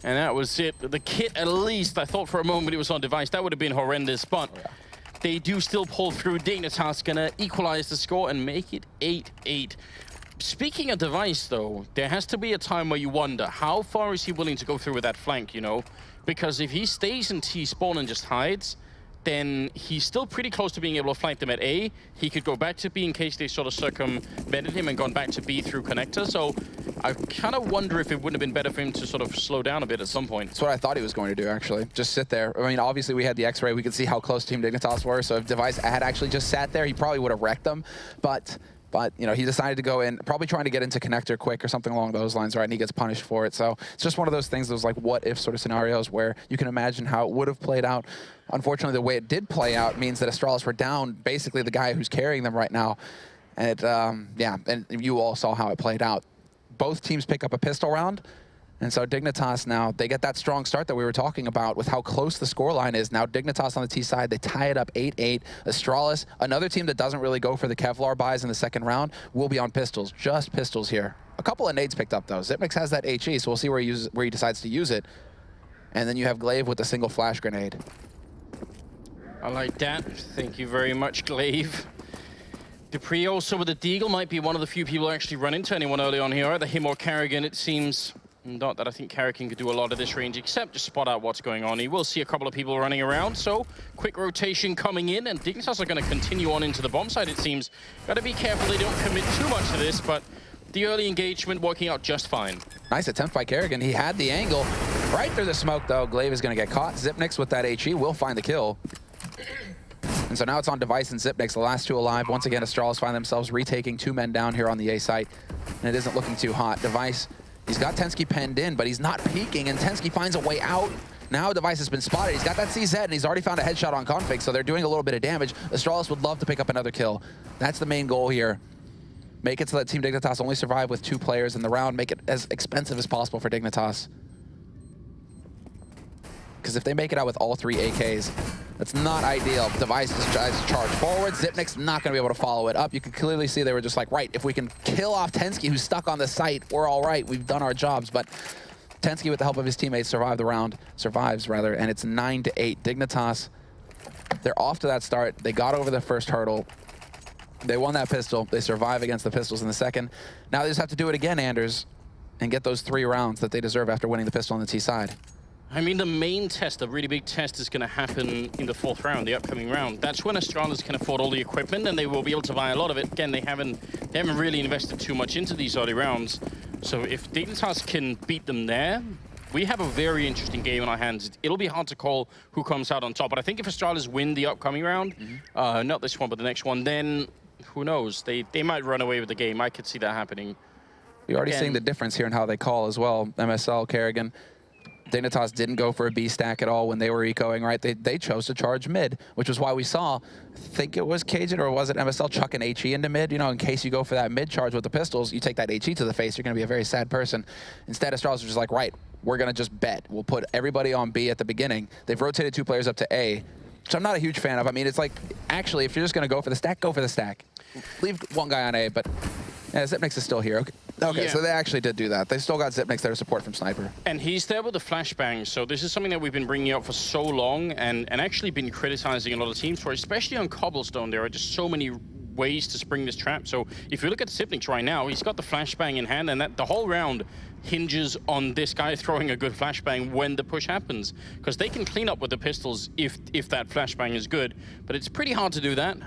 And that was it. The kit, at least, I thought for a moment it was on Device. That would have been horrendous, but they do still pull through. Dignitas gonna equalize the score and make it 8-8. Speaking of Device, though, there has to be a time where you wonder, how far is he willing to go through with that flank, you know? Because if he stays in T-spawn and just hides, then he's still pretty close to being able to flank them at A. He could go back to B in case they sort of circumvented him and gone back to B through connector. So I kind of wonder if it wouldn't have been better for him to sort of slow down a bit at some point. That's what I thought he was going to do, actually. Just sit there. I mean, obviously we had the X-ray. We could see how close Team Dignitas were. So if Device had actually just sat there, he probably would have wrecked them. But you know, he decided to go in, probably trying to get into connector quick or something along those lines, right? And he gets punished for it. So it's just one of those things, those like what-if sort of scenarios where you can imagine how it would have played out. Unfortunately, the way it did play out means that Astralis were down basically the guy who's carrying them right now. And yeah, and you all saw how it played out. Both teams pick up a pistol round. And so Dignitas now, they get that strong start that we were talking about with how close the scoreline is. Now Dignitas on the T side, they tie it up 8-8. Astralis, another team that doesn't really go for the Kevlar buys in the second round, will be on pistols, just pistols here. A couple of nades picked up though. Zipnix has that HE, so we'll see where he decides to use it. And then you have Glaive with a single flash grenade. I like that. Thank you very much, Glaive. Dupree also with the Deagle might be one of the few people who actually run into anyone early on here. Either him or Carrigan, it seems. Not that I think Carrigan could do a lot of this range, except just spot out what's going on. He will see a couple of people running around, so quick rotation coming in, and Dignitas are going to continue on into the bomb side, it seems. Got to be careful they don't commit too much to this, but the early engagement working out just fine. Nice attempt by Carrigan. He had the angle right through the smoke, though. Glaive is going to get caught. Xyp9x with that HE will find the kill. And so now it's on Device and Xyp9x, the last two alive. Once again, Astralis find themselves retaking 2 men down here on the A site, and it isn't looking too hot. Device, he's got Tensky penned in, but he's not peeking, and Tensky finds a way out. Now Device has been spotted. He's got that CZ, and he's already found a headshot on Config, so they're doing a little bit of damage. Astralis would love to pick up another kill. That's the main goal here. Make it so that Team Dignitas only survive with 2 players in the round. Make it as expensive as possible for Dignitas. Because if they make it out with all 3 AKs, that's not ideal. Device tries to charge forward. Xyp9x not going to be able to follow it up. You can clearly see they were just like, right, if we can kill off Tensky, who's stuck on the site, we're all right. We've done our jobs. But Tensky, with the help of his teammates, survives, and it's 9-8. Dignitas, they're off to that start. They got over the first hurdle. They won that pistol. They survive against the pistols in the second. Now they just have to do it again, Anders, and get those 3 rounds that they deserve after winning the pistol on the T side. I mean, the main test, the really big test, is going to happen in the 4th round, the upcoming round. That's when Astralis can afford all the equipment, and they will be able to buy a lot of it. Again, they haven't really invested too much into these early rounds. So if Dignitas can beat them there, we have a very interesting game in our hands. It'll be hard to call who comes out on top. But I think if Astralis win the upcoming round, not this one, but the next one, then who knows? They might run away with the game. I could see that happening. You're already seeing the difference here in how they call as well. MSL, Carrigan. Dignitas didn't go for a B stack at all when they were ecoing, right? They chose to charge mid, which was why we saw, I think it was Cajun or was it MSL, chuck an HE into mid, you know, in case you go for that mid charge with the pistols, you take that HE to the face, you're going to be a very sad person. Instead, Astralis was just like, right, we're going to just bet. We'll put everybody on B at the beginning. They've rotated 2 players up to A, which I'm not a huge fan of. I mean, it's like, actually, if you're just going to go for the stack, go for the stack. Leave 1 guy on A, but yeah, Xyp9x is still here. Okay, yeah. So they actually did do that. They still got Xyp9x there to support from Sniper. And he's there with the flashbang, so this is something that we've been bringing up for so long and actually been criticizing a lot of teams for, especially on Cobblestone. There are just so many ways to spring this trap. So if you look at Xyp9x right now, he's got the flashbang in hand, and that the whole round hinges on this guy throwing a good flashbang when the push happens, because they can clean up with the pistols if that flashbang is good, but it's pretty hard to do that,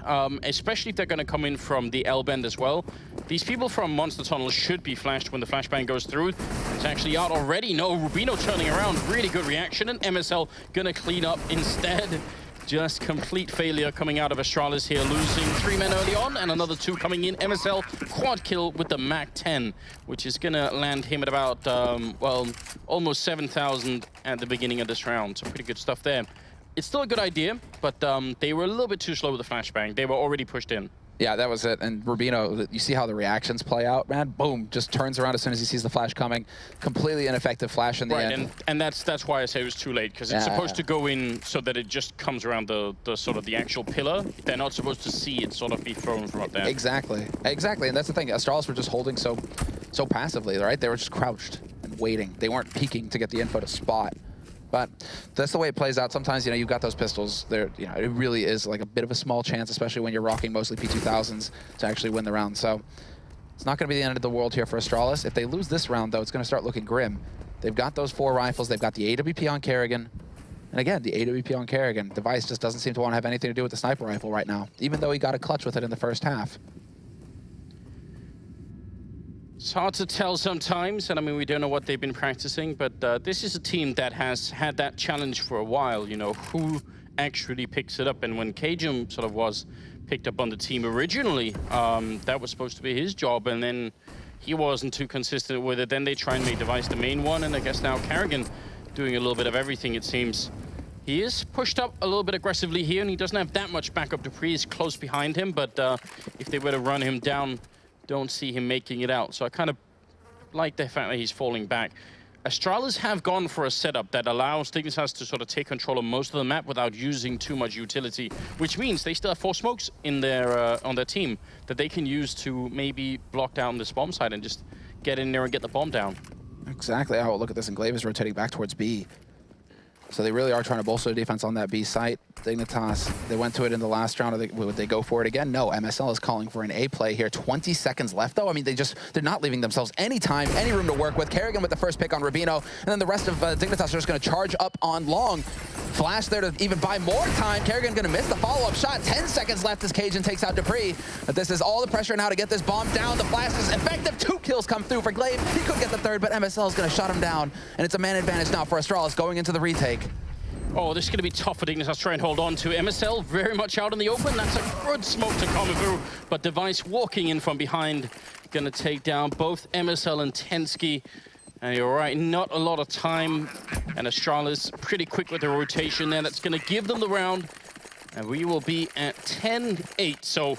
especially if they're going to come in from the L-bend as well. These people from Monster Tunnel should be flashed when the flashbang goes through. It's actually out already. No, Rubino turning around, really good reaction, and MSL going to clean up instead. Just complete failure coming out of Astralis here, losing 3 men early on and another 2 coming in. MSL quad kill with the MAC-10, which is going to land him at about, well, almost 7,000 at the beginning of this round. So pretty good stuff there. It's still a good idea, but they were a little bit too slow with the flashbang. They were already pushed in. Yeah, that was it. And Rubino, you see how the reactions play out, man? Boom, just turns around as soon as he sees the flash coming. Completely ineffective flash in the end. Right, and that's why I say it was too late, because it's supposed to go in so that it just comes around the sort of the actual pillar. They're not supposed to see it sort of be thrown from up there. Exactly, and that's the thing. Astralis were just holding so passively, right? They were just crouched and waiting. They weren't peeking to get the info to spot. But that's the way it plays out. Sometimes, you know, you've got those pistols. There, you know, it really is like a bit of a small chance, especially when you're rocking mostly P2000s to actually win the round. So it's not going to be the end of the world here for Astralis. If they lose this round, though, it's going to start looking grim. They've got those 4 rifles. They've got the AWP on Carrigan. And again, the AWP on Carrigan. Device just doesn't seem to want to have anything to do with the sniper rifle right now, even though he got a clutch with it in the first half. It's hard to tell sometimes, and I mean, we don't know what they've been practicing, but this is a team that has had that challenge for a while, you know, who actually picks it up. And when Cajun sort of was picked up on the team originally, that was supposed to be his job, and then he wasn't too consistent with it. Then they try and make Device the main one, and I guess now Carrigan doing a little bit of everything, it seems. He is pushed up a little bit aggressively here, and he doesn't have that much backup. Dupree is close behind him, but if they were to run him down, don't see him making it out. So I kind of like the fact that he's falling back. Astralis have gone for a setup that allows Dignitas to sort of take control of most of the map without using too much utility, which means they still have 4 smokes in their on their team that they can use to maybe block down this bomb site and just get in there and get the bomb down. Exactly. Oh, look at this. And Glaive is rotating back towards B. So they really are trying to bolster the defense on that B site. Dignitas, they went to it in the last round. Would they go for it again? No, MSL is calling for an A play here. 20 seconds left, though. I mean, they're not leaving themselves any time, any room to work with. Kerrigan with the first pick on Rubino, and then the rest of Dignitas are just going to charge up on long. Flash there to even buy more time. Kerrigan going to miss the follow-up shot. 10 seconds left as Cajun takes out Dupree. But this is all the pressure now to get this bomb down. The flash is effective. 2 kills come through for Glaive. He could get the third, but MSL is going to shut him down. And it's a man advantage now for Astralis going into the retake. Oh, this is going to be tough for Dignitas to try and hold on to. MSL very much out in the open. That's a good smoke to come through. But Device walking in from behind, going to take down both MSL and Tensky. And you're right, not a lot of time. And Astralis pretty quick with the rotation there. That's going to give them the round. And we will be at 10-8. So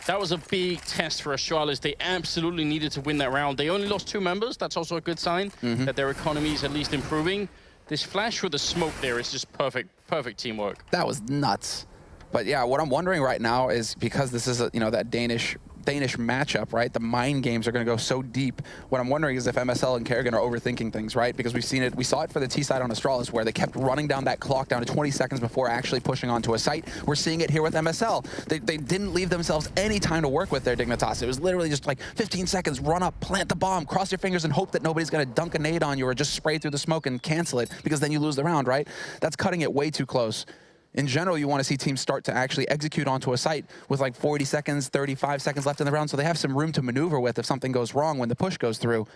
that was a big test for Astralis. They absolutely needed to win that round. They only lost 2 members. That's also a good sign that their economy is at least improving. This flash with the smoke there is just perfect teamwork. That was nuts. But yeah, what I'm wondering right now is, because this is that Danish matchup, right? The mind games are going to go so deep. What I'm wondering is if MSL and Kerrigan are overthinking things, right? Because we saw it for the T side on Astralis, where they kept running down that clock down to 20 seconds before actually pushing onto a site. We're seeing it here with MSL. They didn't leave themselves any time to work with their Dignitas. It was literally just like 15 seconds, run up, plant the bomb, cross your fingers and hope that nobody's going to dunk a nade on you or just spray through the smoke and cancel it, because then you lose the round, right? That's cutting it way too close. In general, you want to see teams start to actually execute onto a site with like 40 seconds, 35 seconds left in the round, so they have some room to maneuver with if something goes wrong when the push goes through.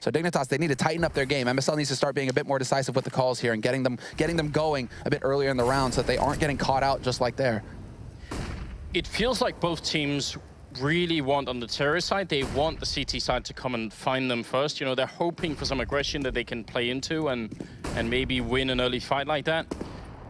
So Dignitas, they need to tighten up their game. MSL needs to start being a bit more decisive with the calls here and getting them going a bit earlier in the round so that they aren't getting caught out just like there. It feels like both teams really want, on the terrorist side, they want the CT side to come and find them first. You know, they're hoping for some aggression that they can play into and maybe win an early fight like that.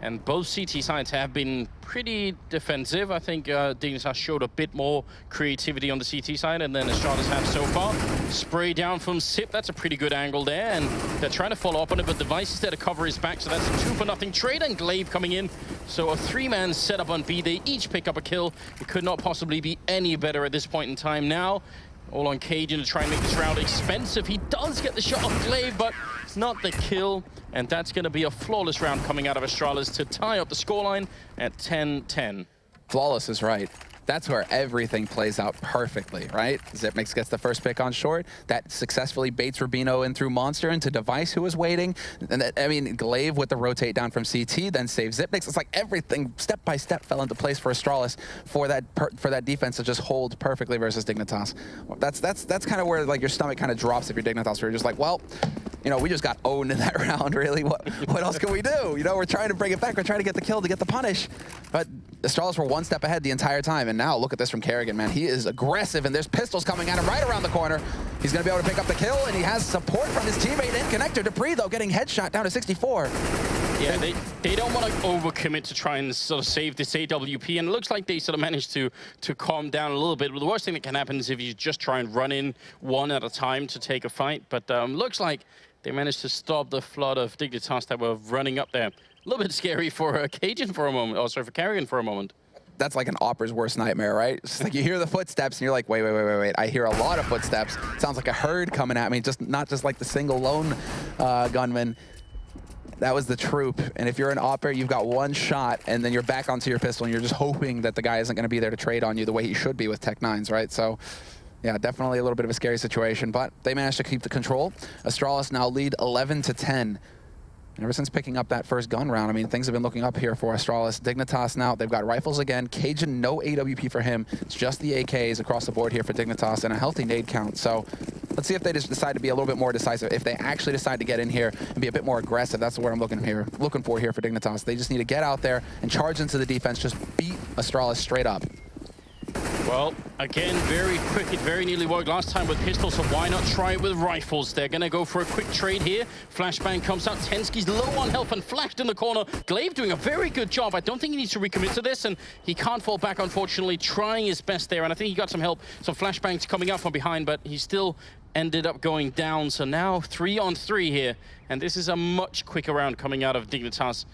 And both CT sides have been pretty defensive. I think Dignitas showed a bit more creativity on the CT side, and then Astralis have so far. Spray down from Sip, that's a pretty good angle there, and they're trying to follow up on it, but Device is there to cover his back, so that's a 2-for-0 trade, and Glaive coming in. So a 3-man setup on B. They each pick up a kill. It could not possibly be any better at this point in time now. All on Cajun to try and make this round expensive. He does get the shot off Glaive, but it's not the kill. And that's going to be a flawless round coming out of Astralis to tie up the scoreline at 10-10. Flawless is right. That's where everything plays out perfectly, right? Zipnix gets the first pick on short. That successfully baits Rubino in through Monster into Device, who was waiting. And I mean, Glaive with the rotate down from CT, then saves Zipnix. It's like everything, step by step, fell into place for Astralis for that defense to just hold perfectly versus Dignitas. That's kind of where like your stomach kind of drops if you're Dignitas, where you're just like, well, you know, we just got owned in that round, really. What else can we do? You know, we're trying to bring it back. We're trying to get the kill, to get the punish. But Astralis were one step ahead the entire time. And now look at this from Kerrigan, man. He is aggressive, and there's pistols coming at him right around the corner. He's going to be able to pick up the kill, and he has support from his teammate in connector. Dupree, though, getting headshot down to 64. Yeah, they don't want to overcommit to try and sort of save this AWP, and it looks like they sort of managed to calm down a little bit. But the worst thing that can happen is if you just try and run in one at a time to take a fight. But looks like they managed to stop the flood of Dignitas that were running up there. A little bit scary for Cajun for a moment, oh, sorry, for Kerrigan for a moment. That's like an opera's worst nightmare, right? It's like you hear the footsteps and you're like, wait. I hear a lot of footsteps. Sounds like a herd coming at me, not just like the single lone gunman. That was the troop. And if you're an opera, you've got one shot and then you're back onto your pistol and you're just hoping that the guy isn't going to be there to trade on you the way he should be with Tech 9s, right? So yeah, definitely a little bit of a scary situation, but they managed to keep the control. Astralis now lead 11-10. And ever since picking up that first gun round, I mean, things have been looking up here for Astralis. Dignitas now, they've got rifles again. Cajun, no AWP for him. It's just the AKs across the board here for Dignitas and a healthy nade count. So let's see if they just decide to be a little bit more decisive. If they actually decide to get in here and be a bit more aggressive, that's what I'm looking for here for Dignitas. They just need to get out there and charge into the defense, just beat Astralis straight up. Well, again, very quick. It very nearly worked last time with pistols, so why not try it with rifles? They're going to go for a quick trade here. Flashbang comes out. Tensky's low on health and flashed in the corner. Glaive doing a very good job. I don't think he needs to recommit to this, and he can't fall back, unfortunately, trying his best there. And I think he got some help. Some flashbangs coming out from behind, but he still ended up going down. So now 3-on-3 here, and this is a much quicker round coming out of Dignitas.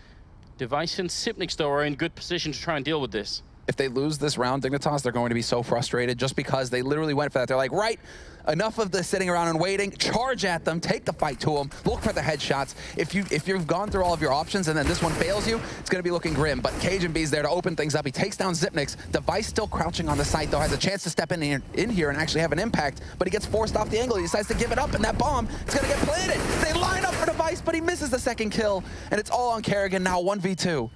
Device and Sipnix, though, are in good position to try and deal with this. if they lose this round, Dignitas, they're going to be so frustrated just because they literally went for that. They're like, right, enough of the sitting around and waiting, charge at them, take the fight to them, look for the headshots. If you've gone through all of your options and then this one fails you, it's going to be looking grim. But CageNB's there to open things up. He takes down Xyp9x. Device still crouching on the site, though, has a chance to step in here and actually have an impact, but he gets forced off the angle. He decides to give it up, and that bomb is going to get planted. They line up for Device, but he misses the second kill, and it's all on Karrigan now, 1v2.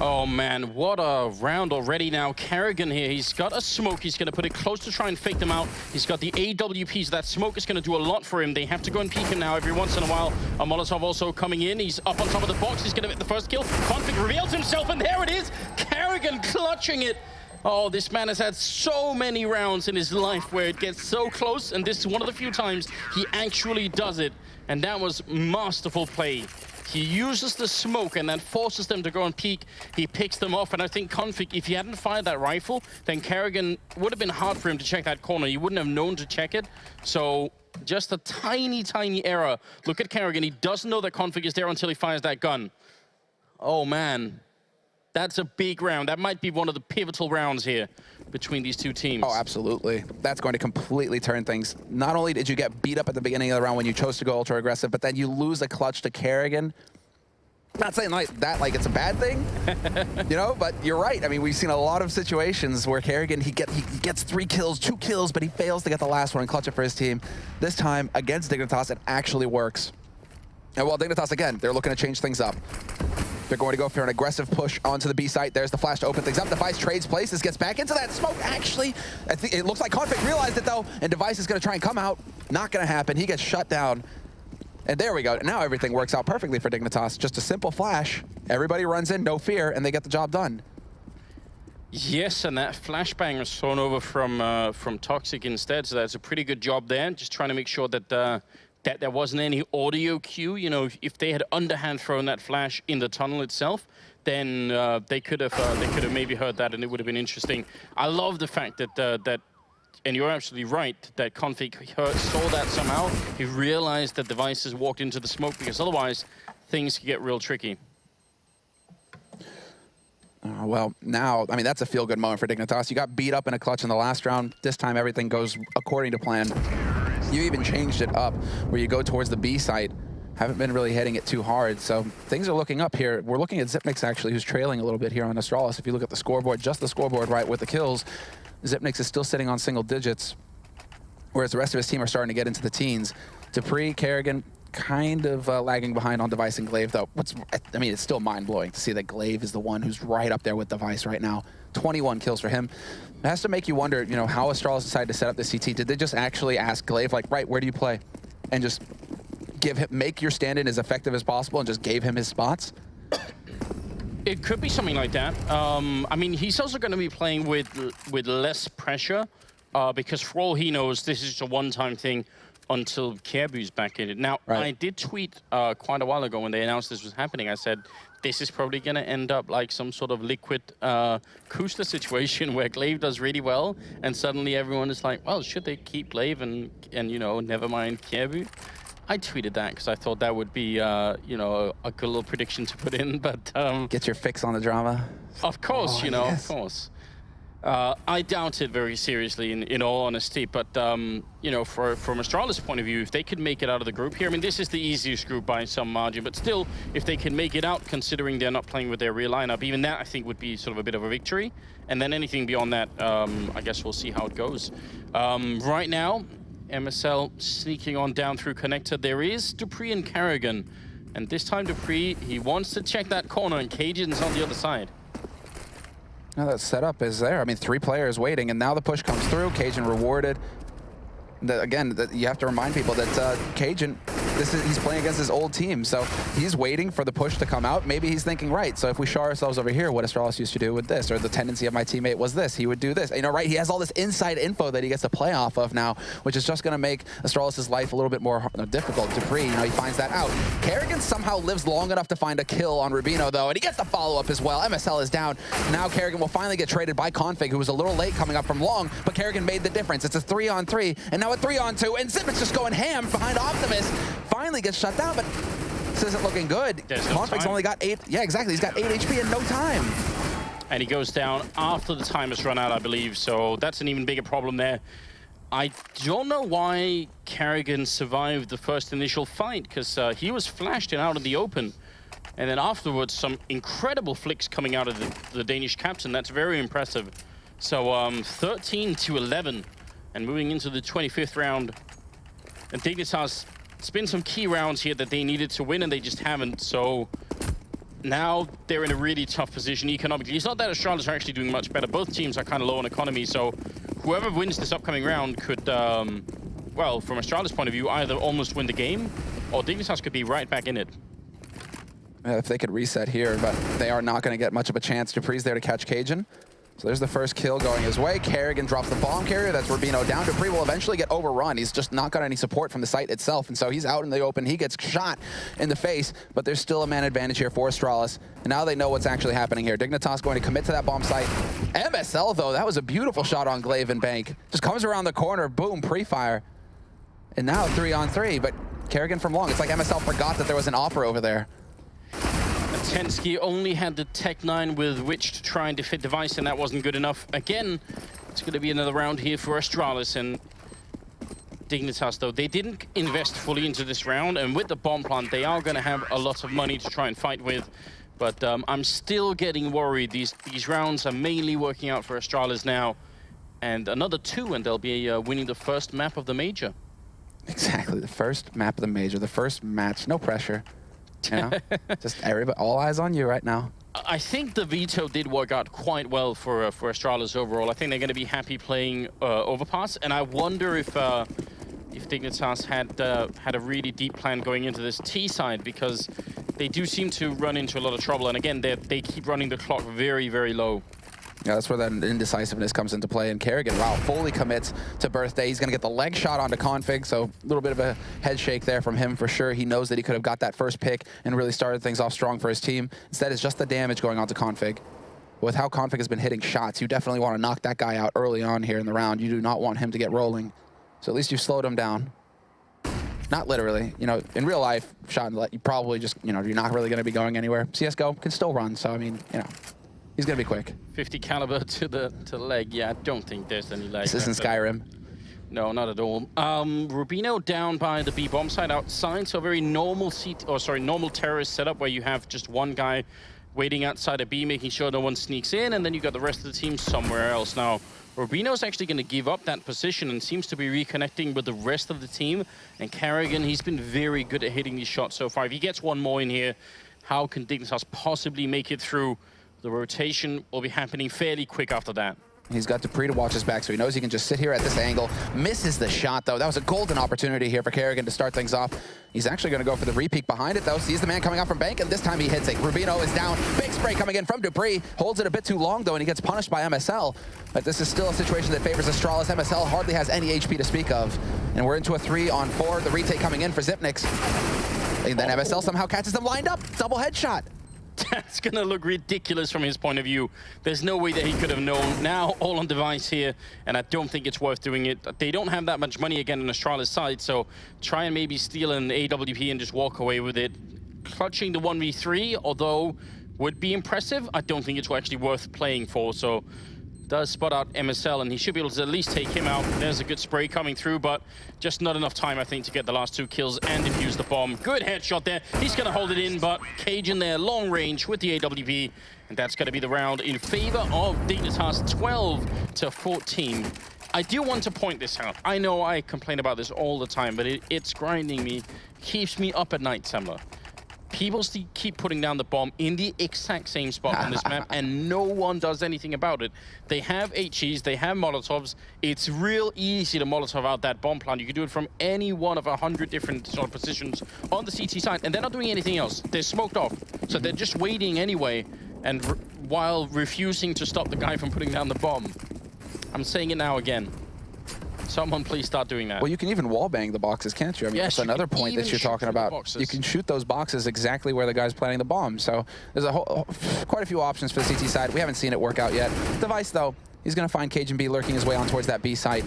Oh man, what a round already now. Karrigan here, he's got a smoke. He's going to put it close to try and fake them out. He's got the AWPs. That smoke is going to do a lot for him. They have to go and peek him now every once in a while. A Molotov also coming in. He's up on top of the box. He's going to get the first kill. Config reveals himself, and there it is. Karrigan clutching it. Oh, this man has had so many rounds in his life where it gets so close, and this is one of the few times he actually does it. And that was masterful play. He uses the smoke and then forces them to go and peek. He picks them off, and I think Config, if he hadn't fired that rifle, then Karrigan would have been hard for him to check that corner. He wouldn't have known to check it. So just a tiny, tiny error. Look at Karrigan. He doesn't know that Config is there until he fires that gun. Oh, man. That's a big round. That might be one of the pivotal rounds here between these two teams. Oh, absolutely. That's going to completely turn things. Not only did you get beat up at the beginning of the round when you chose to go ultra aggressive, but then you lose a clutch to Karrigan. Not saying like that like it's a bad thing, you know, but you're right. I mean, we've seen a lot of situations where Karrigan, he gets 3 kills, 2 kills, but he fails to get the last one and clutch it for his team. This time, against Dignitas, it actually works. And while Dignitas, again, they're looking to change things up. They're going to go for an aggressive push onto the B site. There's the flash to open things up. Device trades places, gets back into that smoke. Actually, I think it looks like Config realized it, though, and Device is going to try and come out. Not going to happen. He gets shut down. And there we go. Now everything works out perfectly for Dignitas. Just a simple flash. Everybody runs in, no fear, and they get the job done. Yes, and that flashbang was thrown over from Toxic instead, so that's a pretty good job there. Just trying to make sure that that there wasn't any audio cue. You know, if they had underhand thrown that flash in the tunnel itself, then they could have maybe heard that, and it would have been interesting. I love the fact that and you're absolutely right, that Config saw that somehow. He realized that Devices walked into the smoke, because otherwise things could get real tricky. Well, now, I mean, that's a feel-good moment for Dignitas. You got beat up in a clutch in the last round. This time, everything goes according to plan. You even changed it up where you go towards the B site. Haven't been really hitting it too hard, so things are looking up here. We're looking at Xyp9x, actually, who's trailing a little bit here on Astralis. If you look at the scoreboard, just the scoreboard, right, with the kills, Xyp9x is still sitting on single digits, whereas the rest of his team are starting to get into the teens. dupreeh, Karrigan, kind of lagging behind on Device and Glaive, though. I mean, it's still mind-blowing to see that Glaive is the one who's right up there with Device right now. 21 kills for him. It has to make you wonder, you know, how Astralis decided to set up the CT. Did they just actually ask Glaive, like, right, where do you play? And just make your stand-in as effective as possible and just gave him his spots? It could be something like that. I mean, he's also going to be playing with less pressure because for all he knows, this is just a one-time thing until Kjaerbye's back in it. Now, I did tweet quite a while ago when they announced this was happening. I said, this is probably going to end up like some sort of liquid Kuster situation where Glaive does really well, and suddenly everyone is like, well, should they keep Glaive and you know, never mind Kjaerbye? I tweeted that because I thought that would be, you know, a good little prediction to put in, but... Get your fix on the drama. Of course, you know, of course. I doubt it very seriously, in all honesty, but, you know, from Astralis' point of view, if they could make it out of the group here, I mean, this is the easiest group by some margin, but still, if they can make it out, considering they're not playing with their real lineup, even that, I think, would be sort of a bit of a victory. And then anything beyond that, I guess we'll see how it goes. Right now, MSL sneaking on down through connector. There is dupreeh and Karrigan. And this time dupreeh, he wants to check that corner, and Cajun's on the other side. Now that setup is there. I mean, 3 players waiting, and now the push comes through. Cajun rewarded. Again, you have to remind people that Cajun, he's playing against his old team, so he's waiting for the push to come out. Maybe he's thinking, right, so if we show ourselves over here, what Astralis used to do with this, or the tendency of my teammate was this, he would do this. You know, right, he has all this inside info that he gets to play off of now, which is just going to make Astralis' life a little bit more difficult. dupreeh, you know, he finds that out. Karrigan somehow lives long enough to find a kill on Rubino, though, and he gets the follow-up as well. MSL is down. Now Karrigan will finally get traded by Config, who was a little late coming up from long, but Karrigan made the difference. It's a 3-on-3, and now a 3-on-2, and Xyp9x just going ham behind Optimus. Finally gets shut down, but this isn't looking good. Config's only got 8. Yeah, exactly. He's got 8 HP in no time. and he goes down after the time has run out, I believe. So that's an even bigger problem there. I don't know why Carrigan survived the first initial fight, because he was flashed and out in the open. And then afterwards, some incredible flicks coming out of the Danish captain. That's very impressive. So 13-11, and moving into the 25th round. And Dignitas, it's been some key rounds here that they needed to win, and they just haven't. So now they're in a really tough position economically. It's not that Astralis are actually doing much better. Both teams are kind of low on economy, so whoever wins this upcoming round could, well, from Astralis' point of view, either almost win the game, or Dignitas could be right back in it. If they could reset here, but they are not going to get much of a chance. Dupree's there to catch Cajun. So there's the first kill going his way. Carrigan drops the bomb carrier. That's Rubino down. Dupree will eventually get overrun. He's just not got any support from the site itself, and so he's out in the open. He gets shot in the face, but there's still a man advantage here for Astralis. And now they know what's actually happening here. Dignitas going to commit to that bomb site. MSL, though, that was a beautiful shot on Glaive and Bank. Just comes around the corner, boom, pre-fire. And now 3-on-3, but Carrigan from long. It's like MSL forgot that there was an offer over there. Tensky only had the Tech 9 with which to try and defeat Device, and that wasn't good enough. Again, it's going to be another round here for Astralis and Dignitas, though. They didn't invest fully into this round, and with the bomb plant, they are going to have a lot of money to try and fight with. But I'm still getting worried. These rounds are mainly working out for Astralis now. And another 2, and they'll be winning the first map of the Major. Exactly, the first map of the Major, the first match, no pressure. You know, just everybody, all eyes on you right now. I think the veto did work out quite well for Astralis overall. I think they're going to be happy playing Overpass, and I wonder if Dignitas had a really deep plan going into this T side, because they do seem to run into a lot of trouble. And again, they keep running the clock very, very low. Yeah, that's where that indecisiveness comes into play. And Carrigan, wow, fully commits to Birthday. He's going to get the leg shot onto Config, so a little bit of a head shake there from him for sure. He knows that he could have got that first pick and really started things off strong for his team. Instead, it's just the damage going on to Config. With how Config has been hitting shots, you definitely want to knock that guy out early on here in the round. You do not want him to get rolling. So at least you slowed him down. Not literally. You know, in real life, shot you probably just, you know, you're not really going to be going anywhere. CSGO can still run, so I mean, you know. He's going to be quick. 50 caliber to the leg. Yeah, I don't think there's any leg. This isn't Skyrim. No, not at all. Rubino down by the B bomb site outside, so very normal normal terrorist setup where you have just one guy waiting outside a B, making sure no one sneaks in, and then you got the rest of the team somewhere else. Now, Rubino's actually going to give up that position and seems to be reconnecting with the rest of the team. And Carrigan, he's been very good at hitting these shots so far. If he gets one more in here, how can Dignitas possibly make it through? The rotation will be happening fairly quick after that. He's got Dupree to watch his back, so he knows he can just sit here at this angle. Misses the shot, though. That was a golden opportunity here for Carrigan to start things off. He's actually going to go for the repeat behind it, though. Sees the man coming out from Bank, and this time he hits it. Rubino is down. Big spray coming in from Dupree. Holds it a bit too long, though, and he gets punished by MSL. But this is still a situation that favors Astralis. MSL hardly has any HP to speak of. And we're into a 3-on-4. The retake coming in for Zipnix. And then MSL somehow catches them lined up. Double headshot. That's going to look ridiculous from his point of view. There's no way that he could have known. Now, all on Device here, and I don't think it's worth doing it. They don't have that much money again on Astralis' side, so try and maybe steal an AWP and just walk away with it. Clutching the 1v3, although would be impressive, I don't think it's actually worth playing for, so does spot out MSL, and he should be able to at least take him out. There's a good spray coming through, but just not enough time, I think, to get the last 2 kills and defuse the bomb. Good headshot there. He's going to hold it in, but Cajun there, long range with the AWP, and that's going to be the round in favor of Dignitas, 12-14. I do want to point this out. I know I complain about this all the time, but it's grinding me, keeps me up at night, Semler. People keep putting down the bomb in the exact same spot on this map, and no one does anything about it. They have HEs, they have Molotovs. It's real easy to Molotov out that bomb plant. You can do it from any one of 100 different sort of positions on the CT side, and they're not doing anything else. They're smoked off, so they're just waiting anyway, and while refusing to stop the guy from putting down the bomb. I'm saying it now again. Someone please start doing that. Well, you can even wallbang the boxes, can't you? I mean, yes, that's another point that you're talking about. You can shoot those boxes exactly where the guy's planting the bomb. So there's quite a few options for the CT side. We haven't seen it work out yet. Device, though, he's going to find Cajun B lurking his way on towards that B site.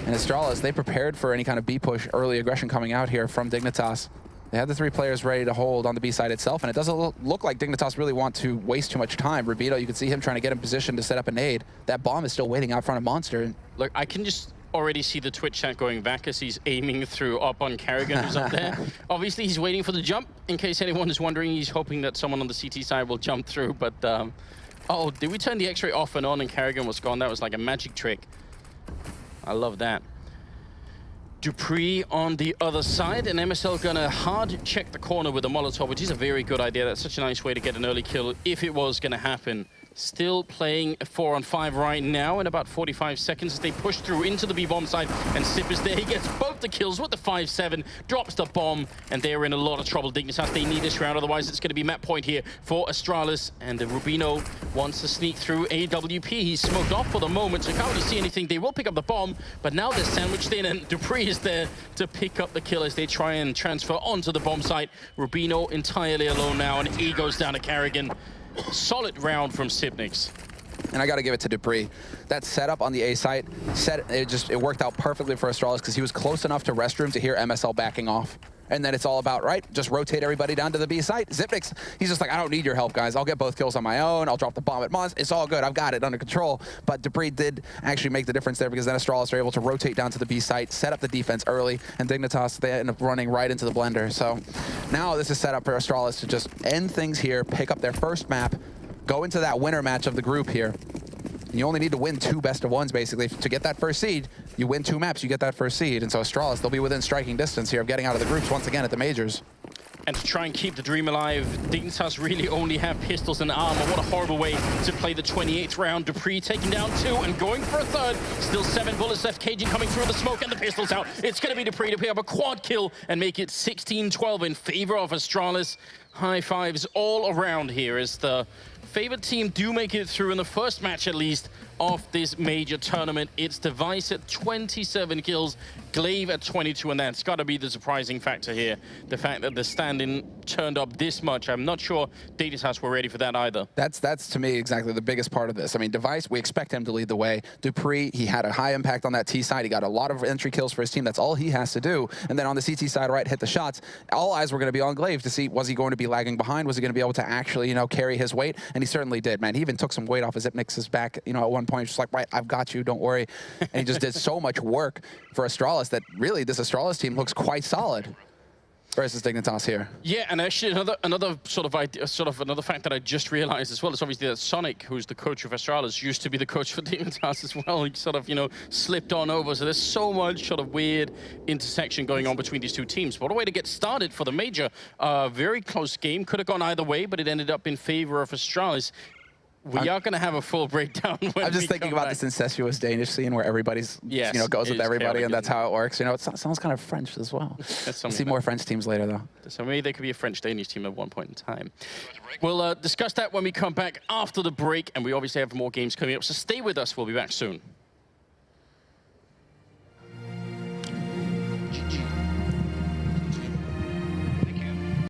And Astralis, they prepared for any kind of B push, early aggression coming out here from Dignitas. They have the 3 players ready to hold on the B side itself, and it doesn't look like Dignitas really want to waste too much time. Rubino, you can see him trying to get in position to set up a nade. That bomb is still waiting out front of Monster. Look, I can just already see the Twitch chat going back as he's aiming through up on Carrigan, who's up there. Obviously, he's waiting for the jump. In case anyone is wondering, he's hoping that someone on the CT side will jump through. But, oh, did we turn the X-ray off and on and Carrigan was gone? That was like a magic trick. I love that. Dupree on the other side, and MSL gonna hard check the corner with a Molotov, which is a very good idea. That's such a nice way to get an early kill if it was gonna happen. Still playing a 4-on-5 right now in about 45 seconds as they push through into the B-bomb side, and Sip is there. He gets both the kills with the 5-7, drops the bomb, and they're in a lot of trouble. Dignitas, they need this round, otherwise it's going to be map point here for Astralis, and the Rubino wants to sneak through AWP. He's smoked off for the moment, so can't really see anything. They will pick up the bomb, but now they're sandwiched in, and Dupree is there to pick up the kill as they try and transfer onto the bomb site. Rubino entirely alone now, and he goes down to Carrigan. Solid round from Sipnix. And I got to give it to Dupree. That setup on the A site, it worked out perfectly for Astralis because he was close enough to restroom to hear MSL backing off. And then it's all about, right, just rotate everybody down to the B site. Zipnix, he's just like, I don't need your help, guys. I'll get both kills on my own. I'll drop the bomb at Mons. It's all good. I've got it under control. But Dupree did actually make the difference there because then Astralis are able to rotate down to the B site, set up the defense early, and Dignitas, they end up running right into the blender. So now this is set up for Astralis to just end things here, pick up their first map, go into that winner match of the group here. You only need to win 2 best-of-1s, basically. To get that first seed, you win 2 maps, you get that first seed. And so Astralis, they'll be within striking distance here of getting out of the groups once again at the majors. And to try and keep the dream alive, Dignitas really only have pistols and armor. What a horrible way to play the 28th round. Dupree taking down 2 and going for a 3rd. Still 7 bullets left. Cajun coming through the smoke and the pistols out. It's going to be Dupree to pick up a quad kill and make it 16-12 in favor of Astralis. High fives all around here as the favored team do make it through in the first match at least of this major tournament. It's Device at 27 kills, Glaive at 22, and that's got to be the surprising factor here. The fact that the stand-in turned up this much. I'm not sure Dignitas were ready for that either. That's to me exactly the biggest part of this. I mean, Device, we expect him to lead the way. Dupree, he had a high impact on that T side. He got a lot of entry kills for his team. That's all he has to do. And then on the CT side, right, hit the shots. All eyes were going to be on Glaive to see, was he going to be lagging behind? Was he going to be able to actually, you know, carry his weight? And he certainly did, man. He even took some weight off of Zipnix's back, you know, at one point, just like, right, I've got you, don't worry. And he just did so much work for Astralis that really this Astralis team looks quite solid versus Dignitas here. Yeah, and actually another sort of idea, another fact that I just realized as well is obviously that Sonic, who's the coach of Astralis, used to be the coach for Dignitas as well. He sort of, you know, slipped on over. So there's so much sort of weird intersection going on between these two teams. What a way to get started for the major. Very close game. Could have gone either way, but it ended up in favor of Astralis. We are going to have a full breakdown when I'm just thinking about this incestuous Danish scene where everybody's, you know, goes with everybody, and that's how it works. You know, it sounds kind of French as well. We'll see more French teams later, though. So maybe there could be a French-Danish team at one point in time. We'll discuss that when we come back after the break, and we obviously have more games coming up, so stay with us. We'll be back soon.